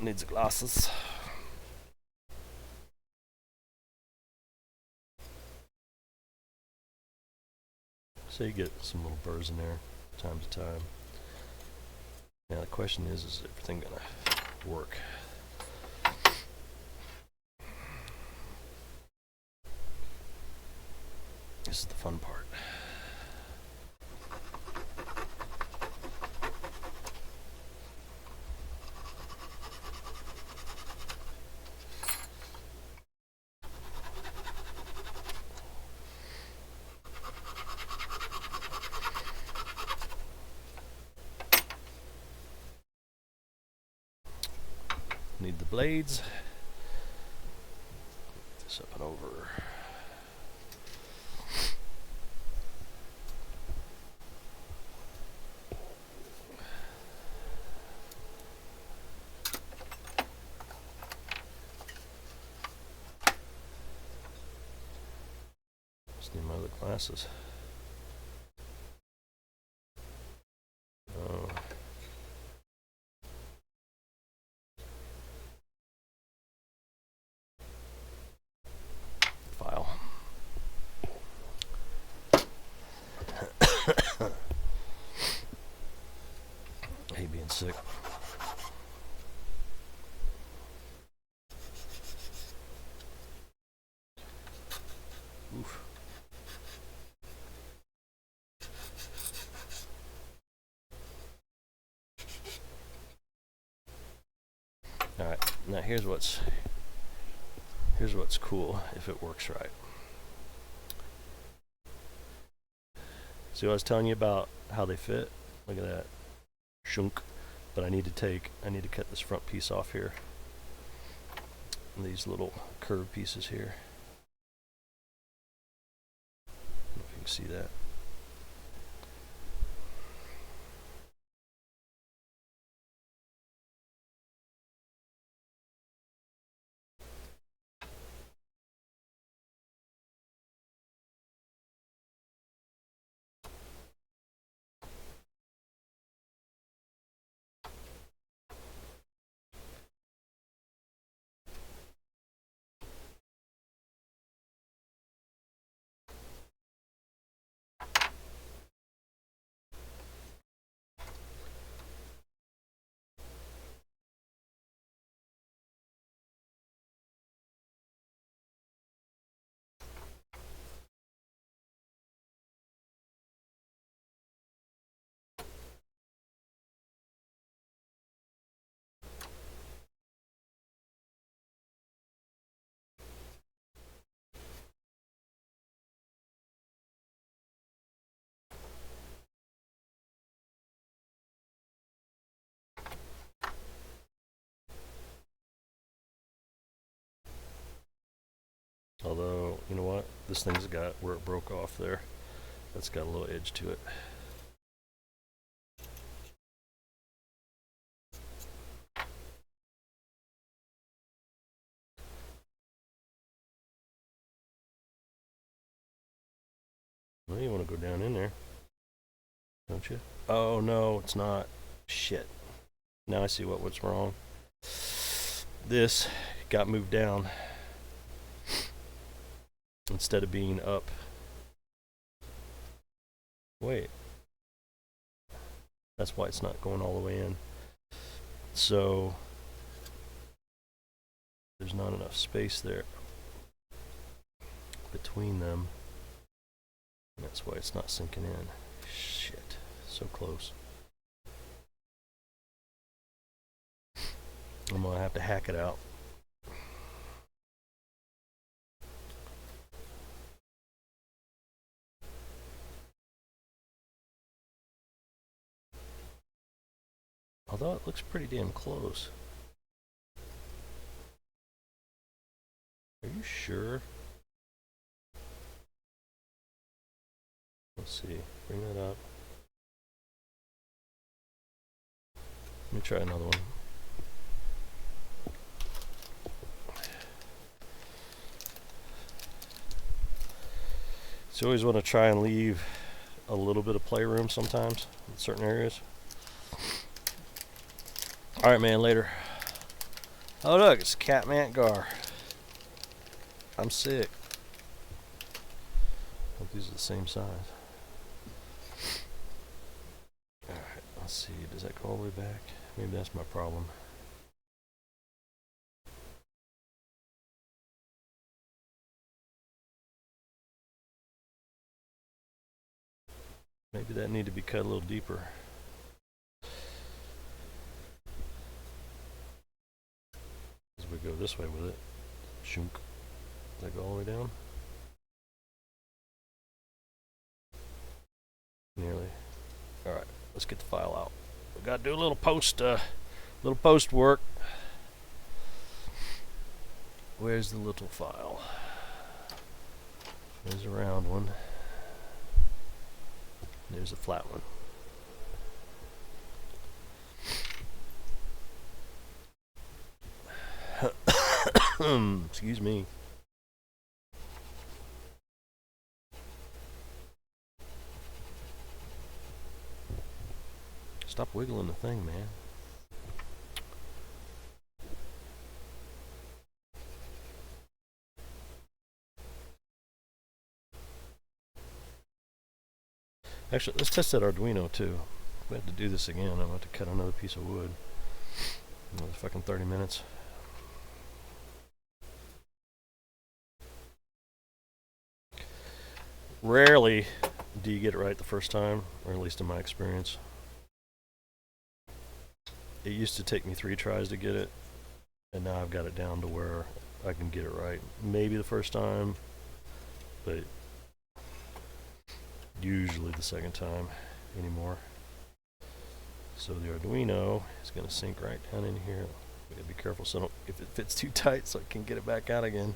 Needs glasses. So you get some little burrs in there time to time. Now the question is everything gonna work? This is the fun part. Need the blades. Get this up and over. Need my other glasses. Oh. File. I hate being sick. Oof. All right, now here's what's cool if it works right. See what I was telling you about how they fit? Look at that. Shunk. But I need to cut this front piece off here. And these little curved pieces here. I don't know if you can see that. Although, you know what? This thing's got where it broke off there. That's got a little edge to it. Well, you want to go down in there, don't you? Oh, no, it's not. Shit. Now I see what's wrong. This got moved down instead of being up. Wait. That's why it's not going all the way in. So there's not enough space there between them. And that's why it's not sinking in. Shit. So close. I'm gonna have to hack it out. Although it looks pretty damn close. Are you sure? Let's see. Bring that up. Let me try another one. So you always want to try and leave a little bit of playroom sometimes in certain areas. Alright, man, later. Oh, look, it's Catmant Gar. I'm sick. Hope these are the same size. Alright, let's see. Does that go all the way back? Maybe that's my problem. Maybe that need to be cut a little deeper. As we go this way with it. Shunk. Does that go all the way down? Nearly. Alright, let's get the file out. We gotta do a little post work. Where's the little file? There's a round one. There's a flat one. Excuse me. Stop wiggling the thing, man. Actually, let's test that Arduino too. If we have to do this again, I'm going to have to cut another piece of wood. Another fucking 30 minutes. Rarely do you get it right the first time, or at least in my experience. It used to take me 3 tries to get it, and now I've got it down to where I can get it right. Maybe the first time, but usually the second time anymore. So the Arduino is going to sink right down in here. We gotta be careful so don't, if it fits too tight, so I can get it back out again.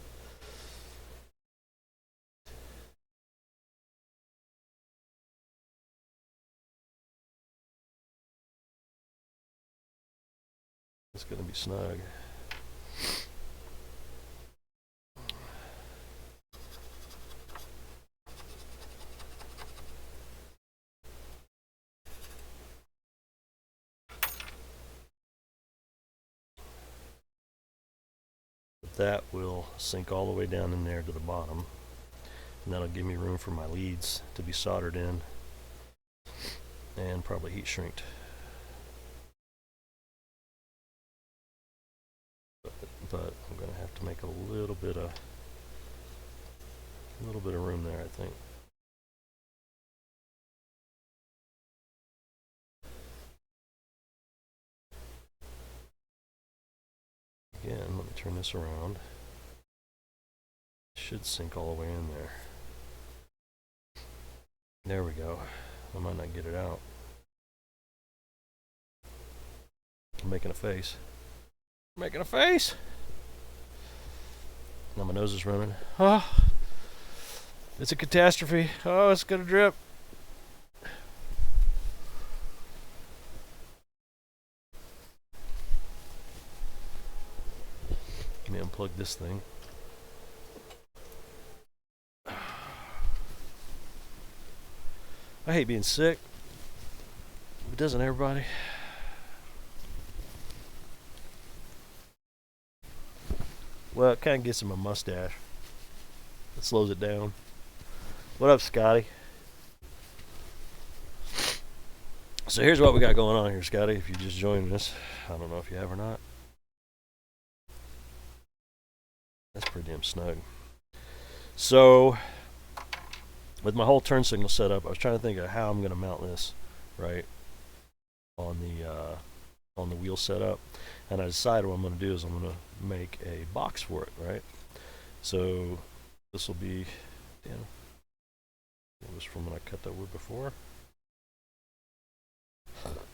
It's going to be snug. That will sink all the way down in there to the bottom, and that'll give me room for my leads to be soldered in and probably heat shrinked. But I'm going to have to make a little bit of room there, I think. Again, let me turn this around. It should sink all the way in there. There we go. I might not get it out. I'm making a face. I'm making a face! Now my nose is running. Oh, it's a catastrophe. Oh, it's gonna drip. Let me unplug this thing. I hate being sick. But doesn't everybody? Well, it kind of gets in my mustache. It slows it down. What up, Scotty? So here's what we got going on here, Scotty. If you just joined us, I don't know if you have or not. That's pretty damn snug. So, with my whole turn signal set up, I was trying to think of how I'm going to mount this, right, on the wheel setup, and I decided what I'm going to do is I'm going to make a box for it, right? So this will be, damn, it was from when I cut that wood before.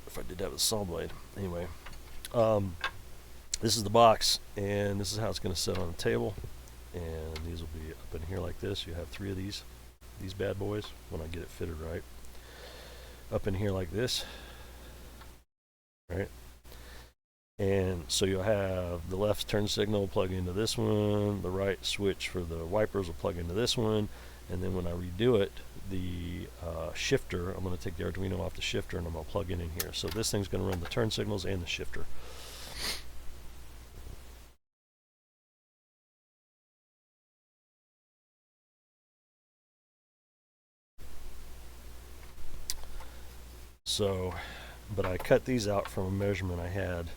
If I did that with a saw blade, anyway. This is the box, and this is how it's going to sit on the table. And these will be up in here like this. You have 3 of these bad boys when I get it fitted right. Up in here like this, right? And so you'll have the left turn signal plug into this one, the right switch for the wipers will plug into this one, and then when I redo it, the shifter, I'm going to take the Arduino off the shifter and I'm going to plug it in here. So this thing's going to run the turn signals and the shifter. So, but I cut these out from a measurement I had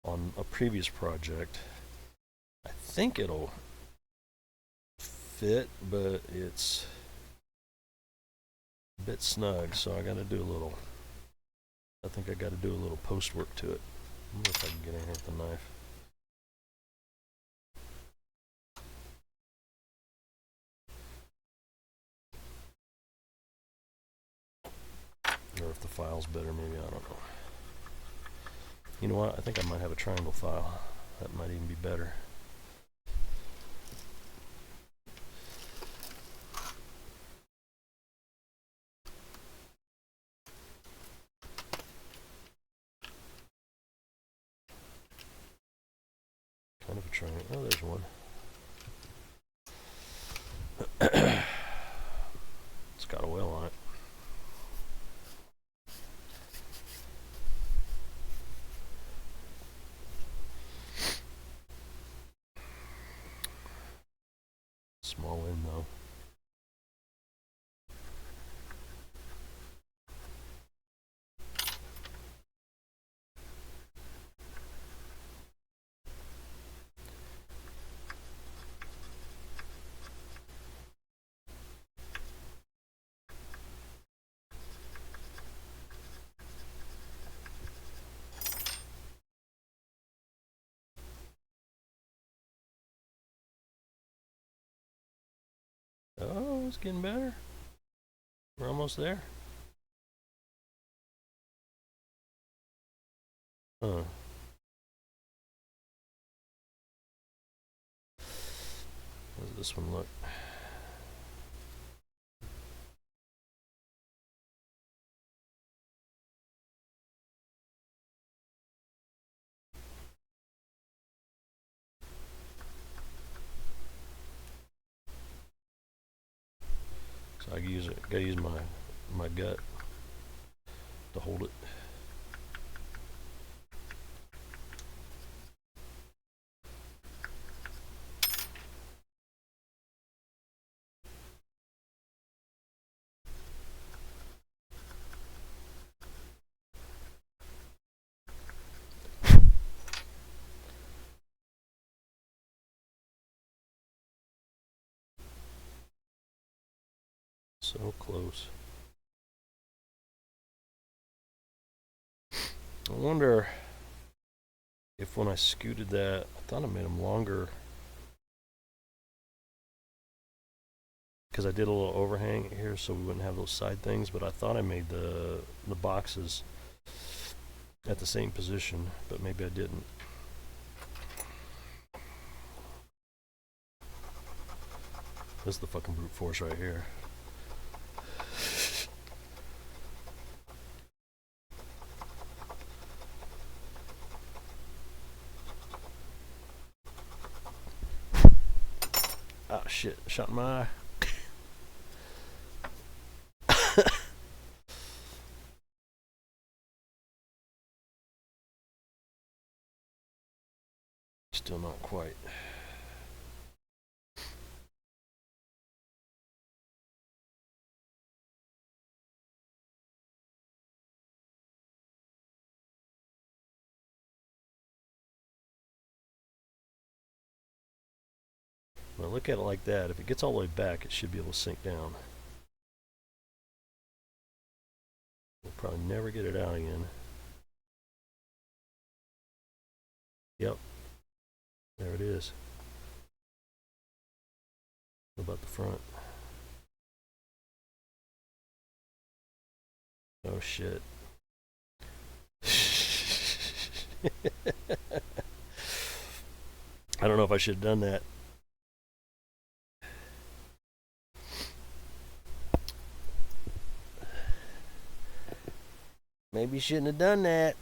on a previous project. I think it'll fit, but it's a bit snug, so I got to do a little, I think I got to do a little post work to it. I wonder if I can get in here with the knife. Or if the file's better, maybe, I don't know. You know what, I think I might have a triangle file. That might even be better. Kind of a triangle. Oh, there's one. It's got a well on it. Small end though. Oh, it's getting better. We're almost there. Huh. How does this one look? So I gotta use my gut to hold it. So close. I wonder if when I scooted that, I thought I made them longer because I did a little overhang here so we wouldn't have those side things, but I thought I made the boxes at the same position, but maybe I didn't. This is the fucking brute force right here. Oh shit, shot in my eye. Still not quite. When I look at it like that, if it gets all the way back, it should be able to sink down. We'll probably never get it out again. Yep. There it is. What about the front? Oh shit. I don't know if I should have done that. Maybe you shouldn't have done that.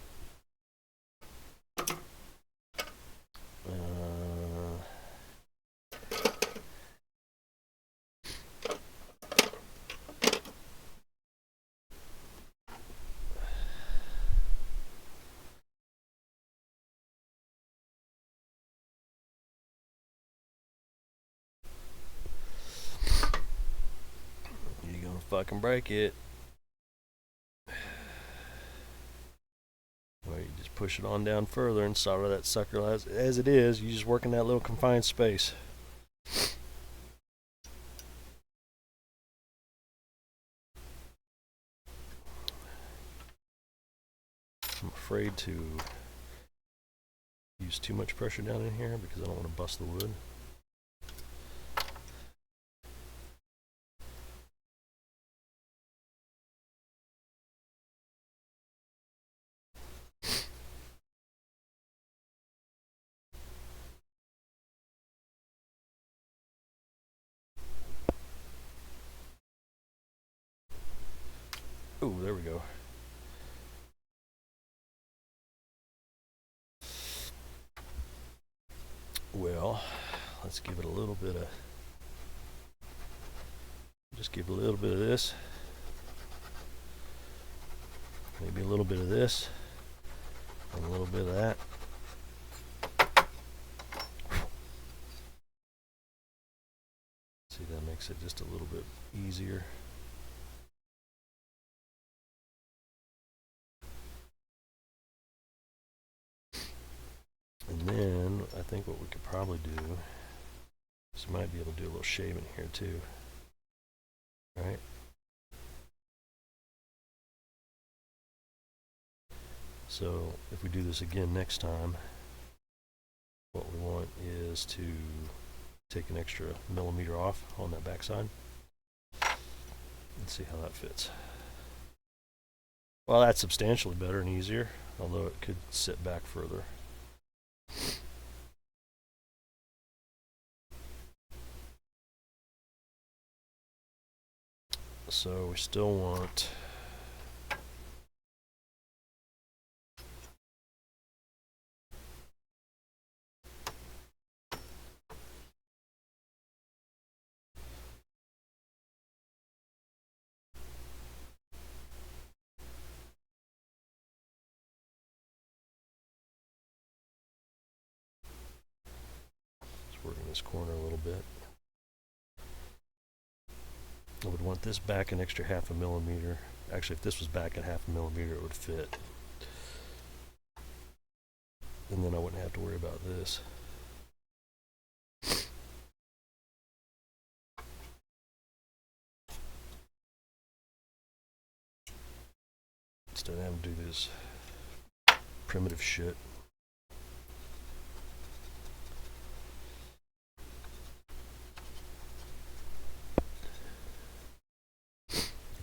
You're gonna fucking break it. Well, you just push it on down further and solder that sucker as it is. You just work in that little confined space. I'm afraid to use too much pressure down in here because I don't want to bust the wood. Oh, there we go. Well, let's give it a little bit of, just give a little bit of this, maybe a little bit of this, and a little bit of that. makes it just a little bit easier. And then I think what we could probably do is we might be able to do a little shaving here too. Right? So if we do this again next time, what we want is to take an extra millimeter off on that backside and see how that fits. Well, that's substantially better and easier, although it could sit back further. So we still want work in this corner a little bit. I would want this back an extra half a millimeter. Actually, if this was back at half a millimeter, it would fit. And then I wouldn't have to worry about this. Instead of having to do this primitive shit.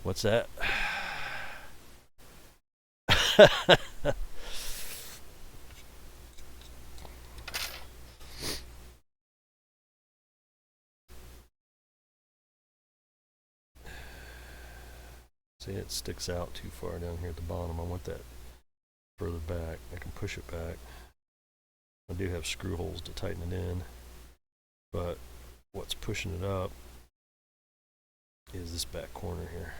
What's that? See, it sticks out too far down here at the bottom. I want that further back. I can push it back. I do have screw holes to tighten it in, but what's pushing it up is this back corner here.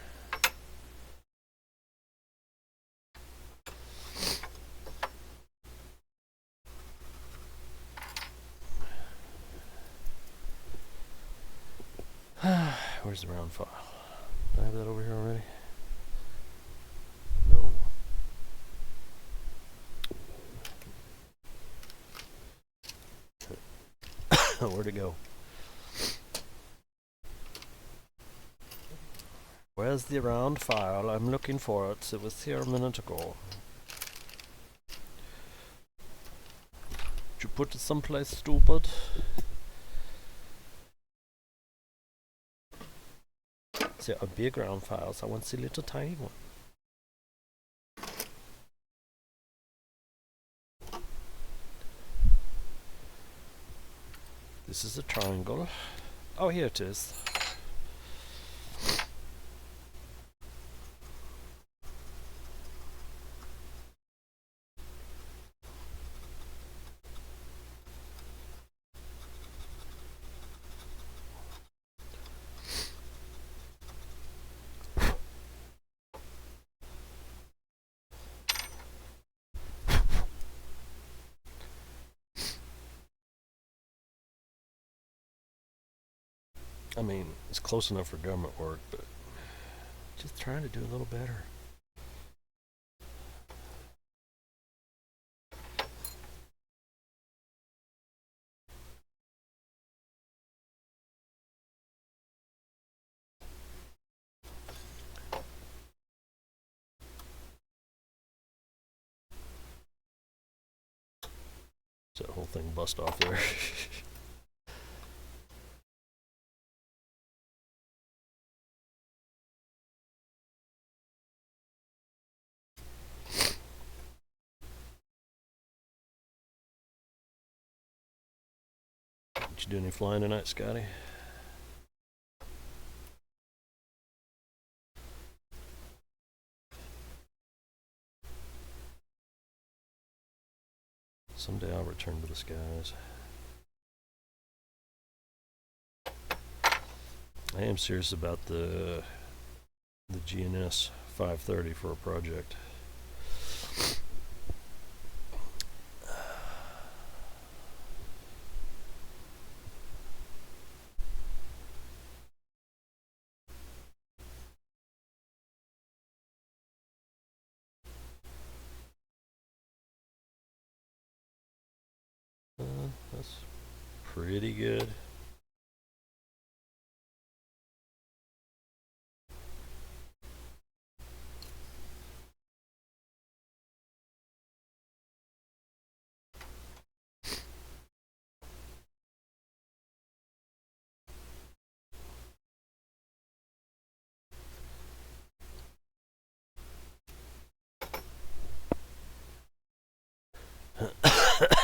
Where's the round file? Do I have that over here already? No. Where'd it go? Where's the round file? I'm looking for it. It was here a minute ago. Did you put it someplace stupid? There are big round files. I want the little tiny one. This is a triangle. Oh, here it is. I mean, it's close enough for government work, but just trying to do a little better. That whole thing bust off there. Did you do any flying tonight, Scotty? Someday I'll return to the skies. I am serious about the GNS 530 for a project. pretty good.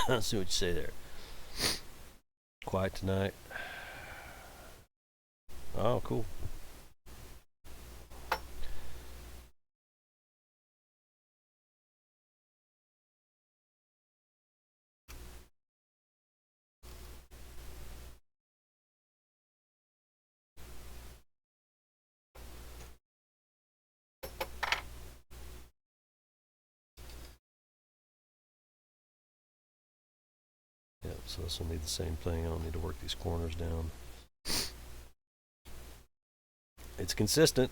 Let's see what you say there. Quiet tonight. Oh, cool. Yep, so this will need the same thing. I don't need to work these corners down. It's consistent.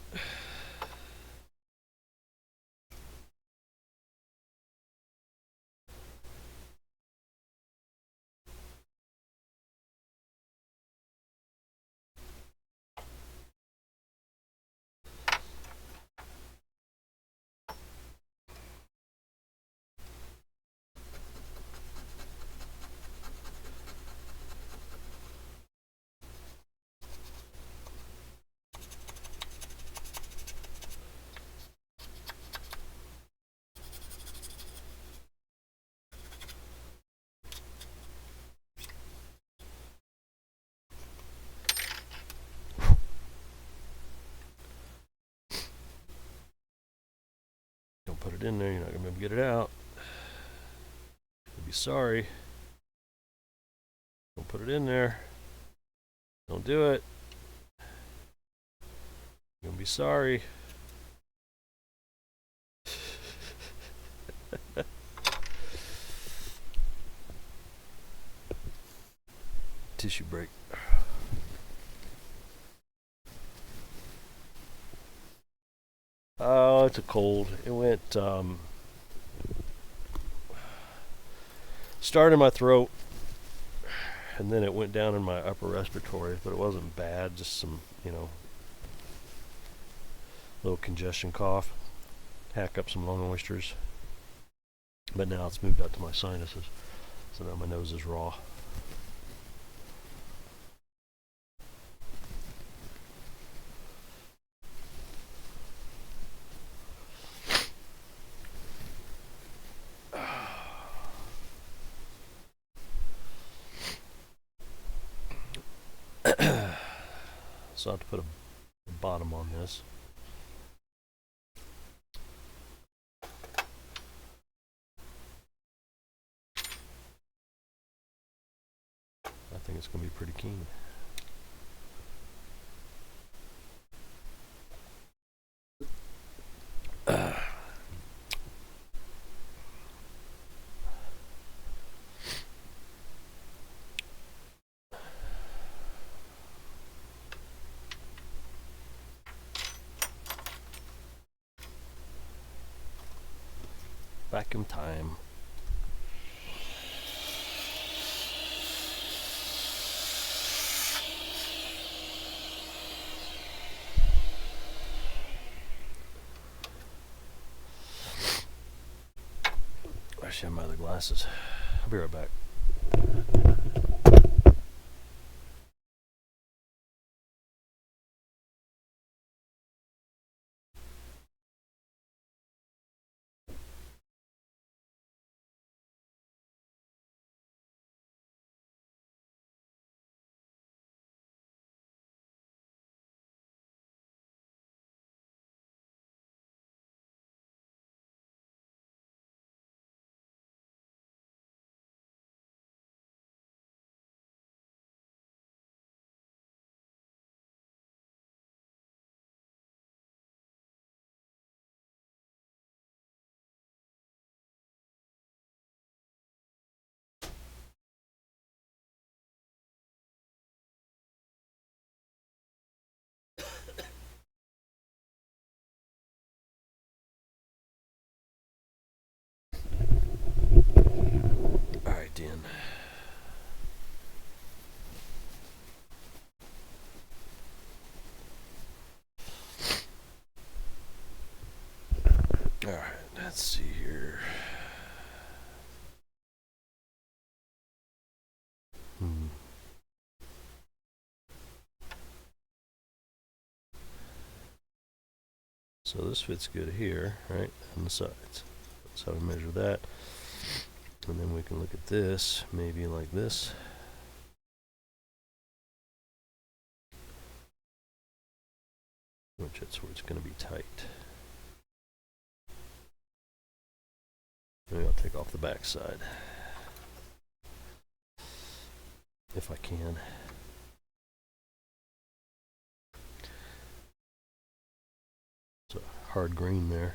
Don't put it in there, you're not going to be able to get it out. You'll be sorry. Don't put it in there. Don't do it. You're going to be sorry. Tissue break. Oh, it's a cold. It went, started in my throat, and then it went down in my upper respiratory, but it wasn't bad, just some, little congestion cough. Hack up some lung oysters. But now it's moved out to my sinuses, so now my nose is raw. So I have to put a bottom on this. I think it's going to be pretty keen. Vacuum time. I should have my other glasses. I'll be right back. All right, Dan. Alright, let's see here. So this fits good here, right, on the sides. That's how we measure that. And then we can look at this, maybe like this. Which that's where it's going to be tight. Maybe I'll take off the back side. If I can. It's a hard green there.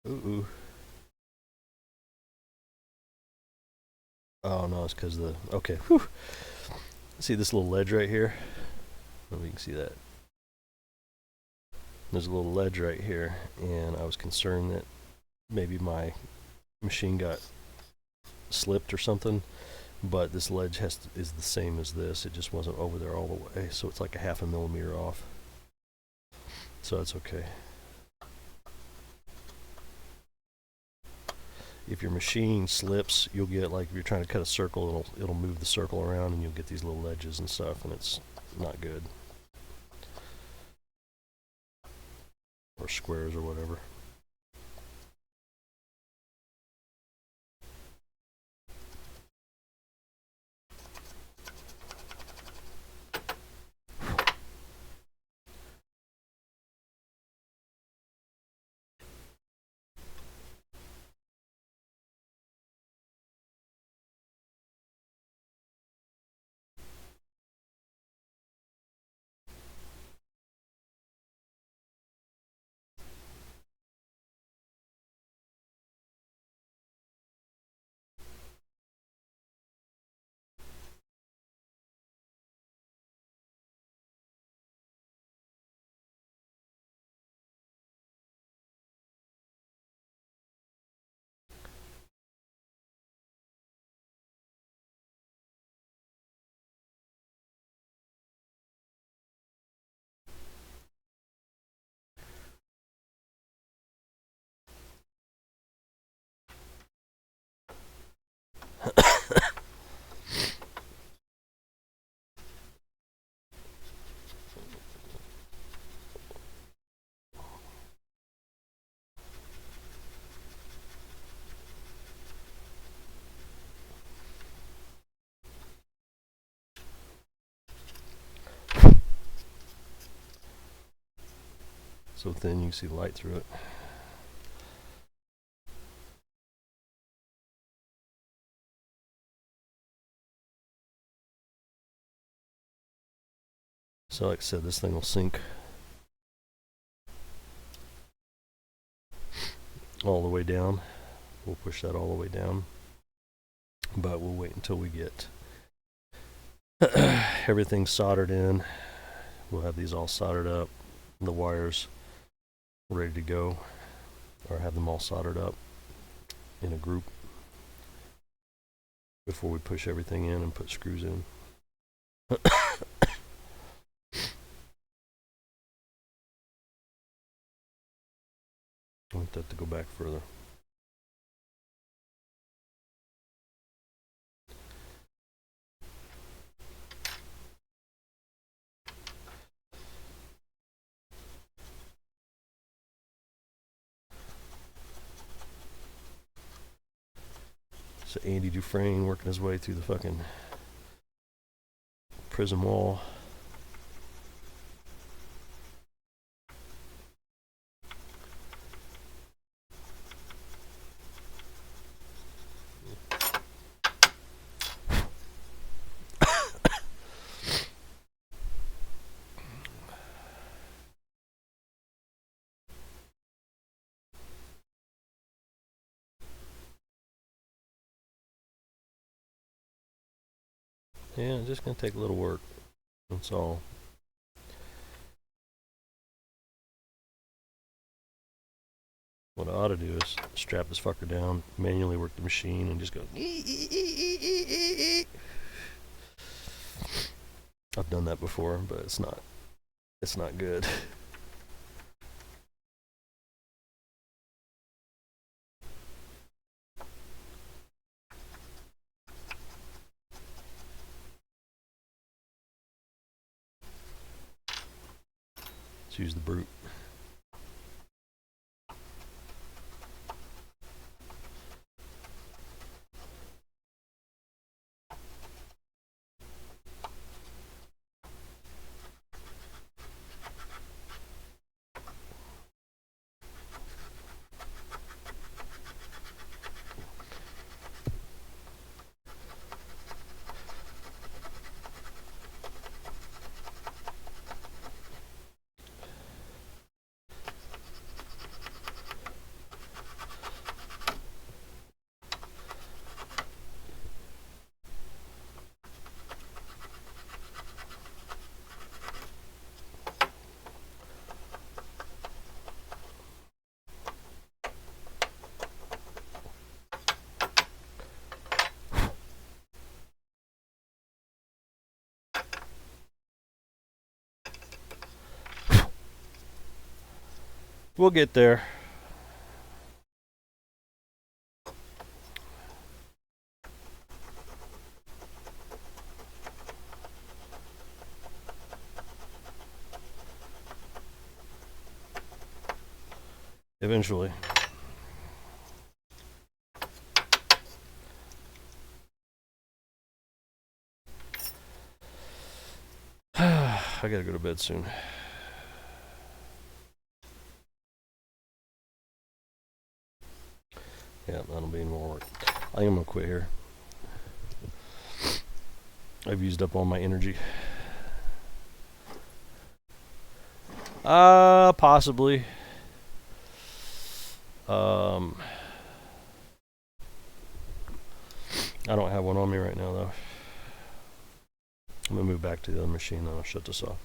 Ooh. Oh no, it's because the, okay. Whew. See this little ledge right here? I don't know if you can see that. There's a little ledge right here, and I was concerned that maybe my machine got slipped or something, but this ledge is the same as this. It just wasn't over there all the way, so it's like a 1/2 millimeter off. So that's okay. If your machine slips, you'll get, like, if you're trying to cut a circle, it'll move the circle around, and you'll get these little ledges and stuff, and it's not good. Or squares or whatever. So thin you can see light through it. So like I said, this thing will sink all the way down. We'll push that all the way down, but we'll wait until we get everything soldered in. We'll have these all soldered up, the wires ready to go, or have them all soldered up in a group before we push everything in and put screws in. I want that to go back further. So Andy Dufresne working his way through the fucking prison wall. Yeah, it's just gonna take a little work. That's all. What I ought to do is strap this fucker down, manually work the machine, and just go. I've done that before, but it's not good. Let's use the brute. We'll get there. Eventually. I gotta go to bed soon. Yeah, that'll be more work. I think I'm gonna quit here. I've used up all my energy. Possibly. I don't have one on me right now, though. I'm gonna move back to the other machine, then I'll shut this off.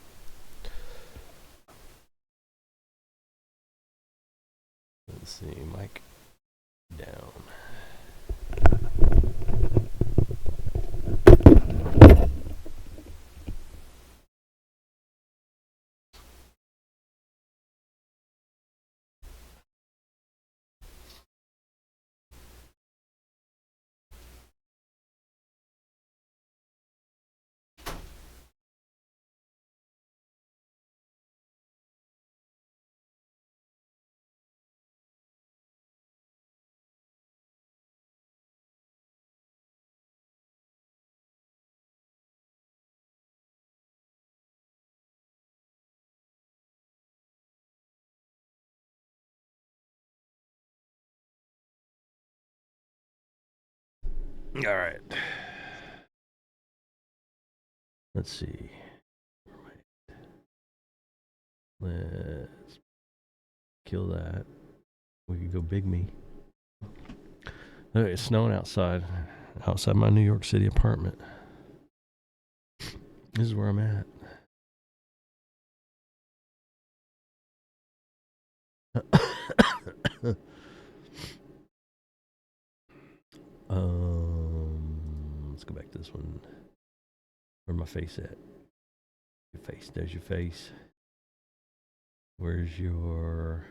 Let's see, mic down. All right. Let's see. Let's kill that. We could go big me. It's snowing outside my New York City apartment. This is where I'm at. Let's go back to this one. Where's my face at? Your face. There's your face. Where's your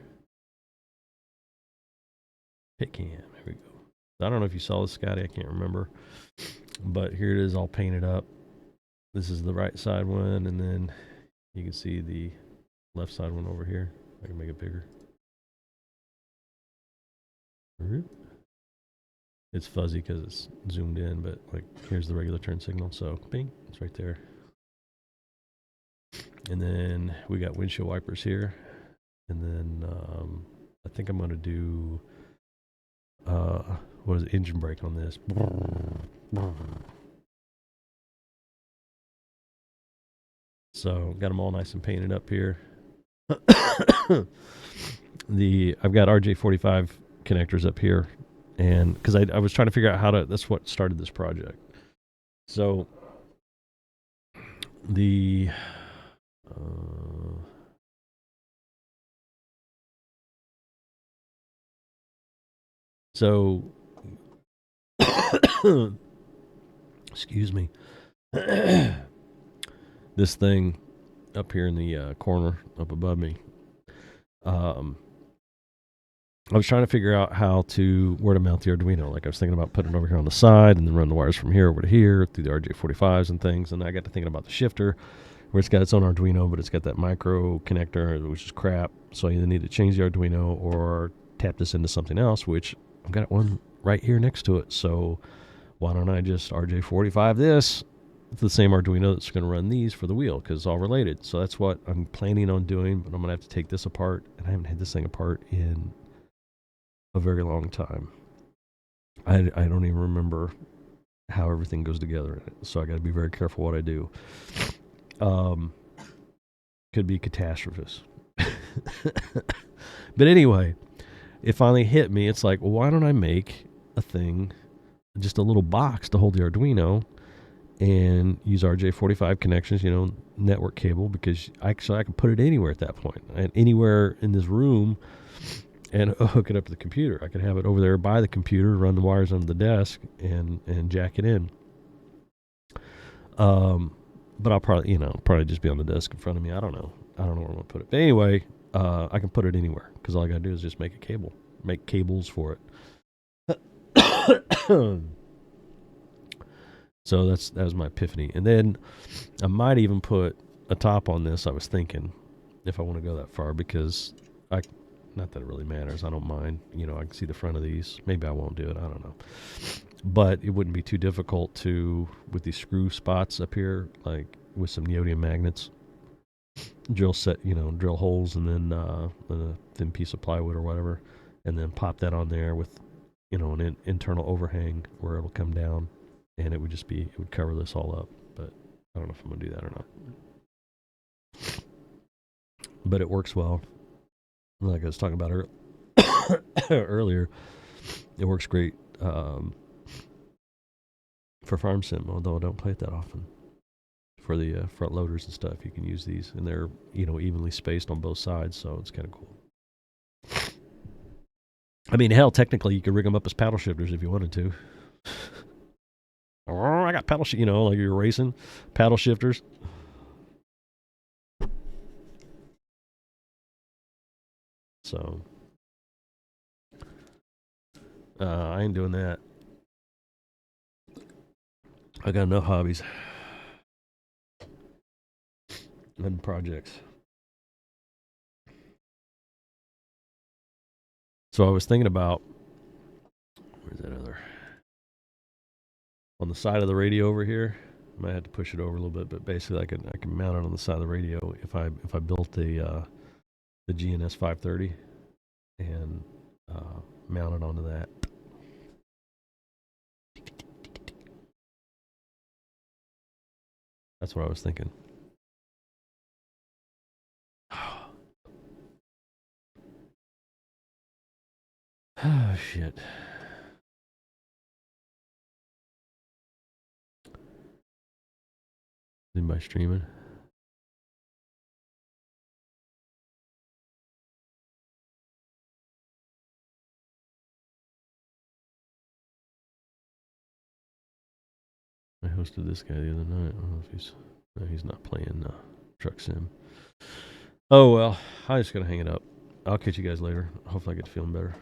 hit cam? Here we go. I don't know if you saw this, Scotty. I can't remember. But here it is all painted up. This is the right side one, and then you can see the left side one over here. I can make it bigger. It's fuzzy because it's zoomed in, but like here's the regular turn signal. So bing, it's right there. And then we got windshield wipers here. And then I think I'm going to do, what is it, engine brake on this. So got them all nice and painted up here. I've got RJ45 connectors up here, and because I was trying to figure out how to, that's what started this project. So the So, excuse me. This thing up here in the corner up above me. I was trying to figure out where to mount the Arduino. Like I was thinking about putting it over here on the side and then run the wires from here over to here through the RJ45s and things. And I got to thinking about the shifter, where it's got its own Arduino, but it's got that micro connector, which is crap. So I either need to change the Arduino or tap this into something else, which I've got one right here next to it. So why don't I just RJ45 this? It's the same Arduino that's going to run these for the wheel because it's all related. So that's what I'm planning on doing. But I'm going to have to take this apart, and I haven't had this thing apart in a very long time. I don't even remember how everything goes together, so I got to be very careful what I do. Could be catastrophes. But anyway, it finally hit me. It's like, well, why don't I make a thing, just a little box to hold the Arduino, and use RJ45 connections, network cable, because I can put it anywhere at that point, and anywhere in this room, and hook it up to the computer. I could have it over there by the computer, run the wires under the desk, and jack it in. But I'll probably just be on the desk in front of me. I don't know where I'm gonna put it. But anyway, I can put it anywhere because all I gotta do is just make cables for it. So that was my epiphany. And then I might even put a top on this. I was thinking, if I want to go that far, because not that it really matters. I don't mind. I can see the front of these. Maybe I won't do it. I don't know. But it wouldn't be too difficult with these screw spots up here, like with some neodymium magnets, drill holes, and then a thin piece of plywood or whatever, and then pop that on there with, an internal overhang where it'll come down, and it would cover this all up. But I don't know if I'm going to do that or not. But it works well. Like I was talking about earlier, it works great for farm sim, although I don't play it that often. For the front loaders and stuff, you can use these, and they're evenly spaced on both sides, so it's kind of cool. I mean, hell, technically you could rig them up as paddle shifters if you wanted to. I got paddle like you're racing paddle shifters. So I ain't doing that. I got enough hobbies and projects. So I was thinking about, where's that other? On the side of the radio over here. I might have to push it over a little bit, but basically I can mount it on the side of the radio if I built the GNS 530 and mount it onto that. That's what I was thinking. Oh, shit. Anybody streaming? I hosted this guy the other night. I don't know if he's not playing Truck Sim. Oh, well, I'm just going to hang it up. I'll catch you guys later. Hopefully I get feeling better.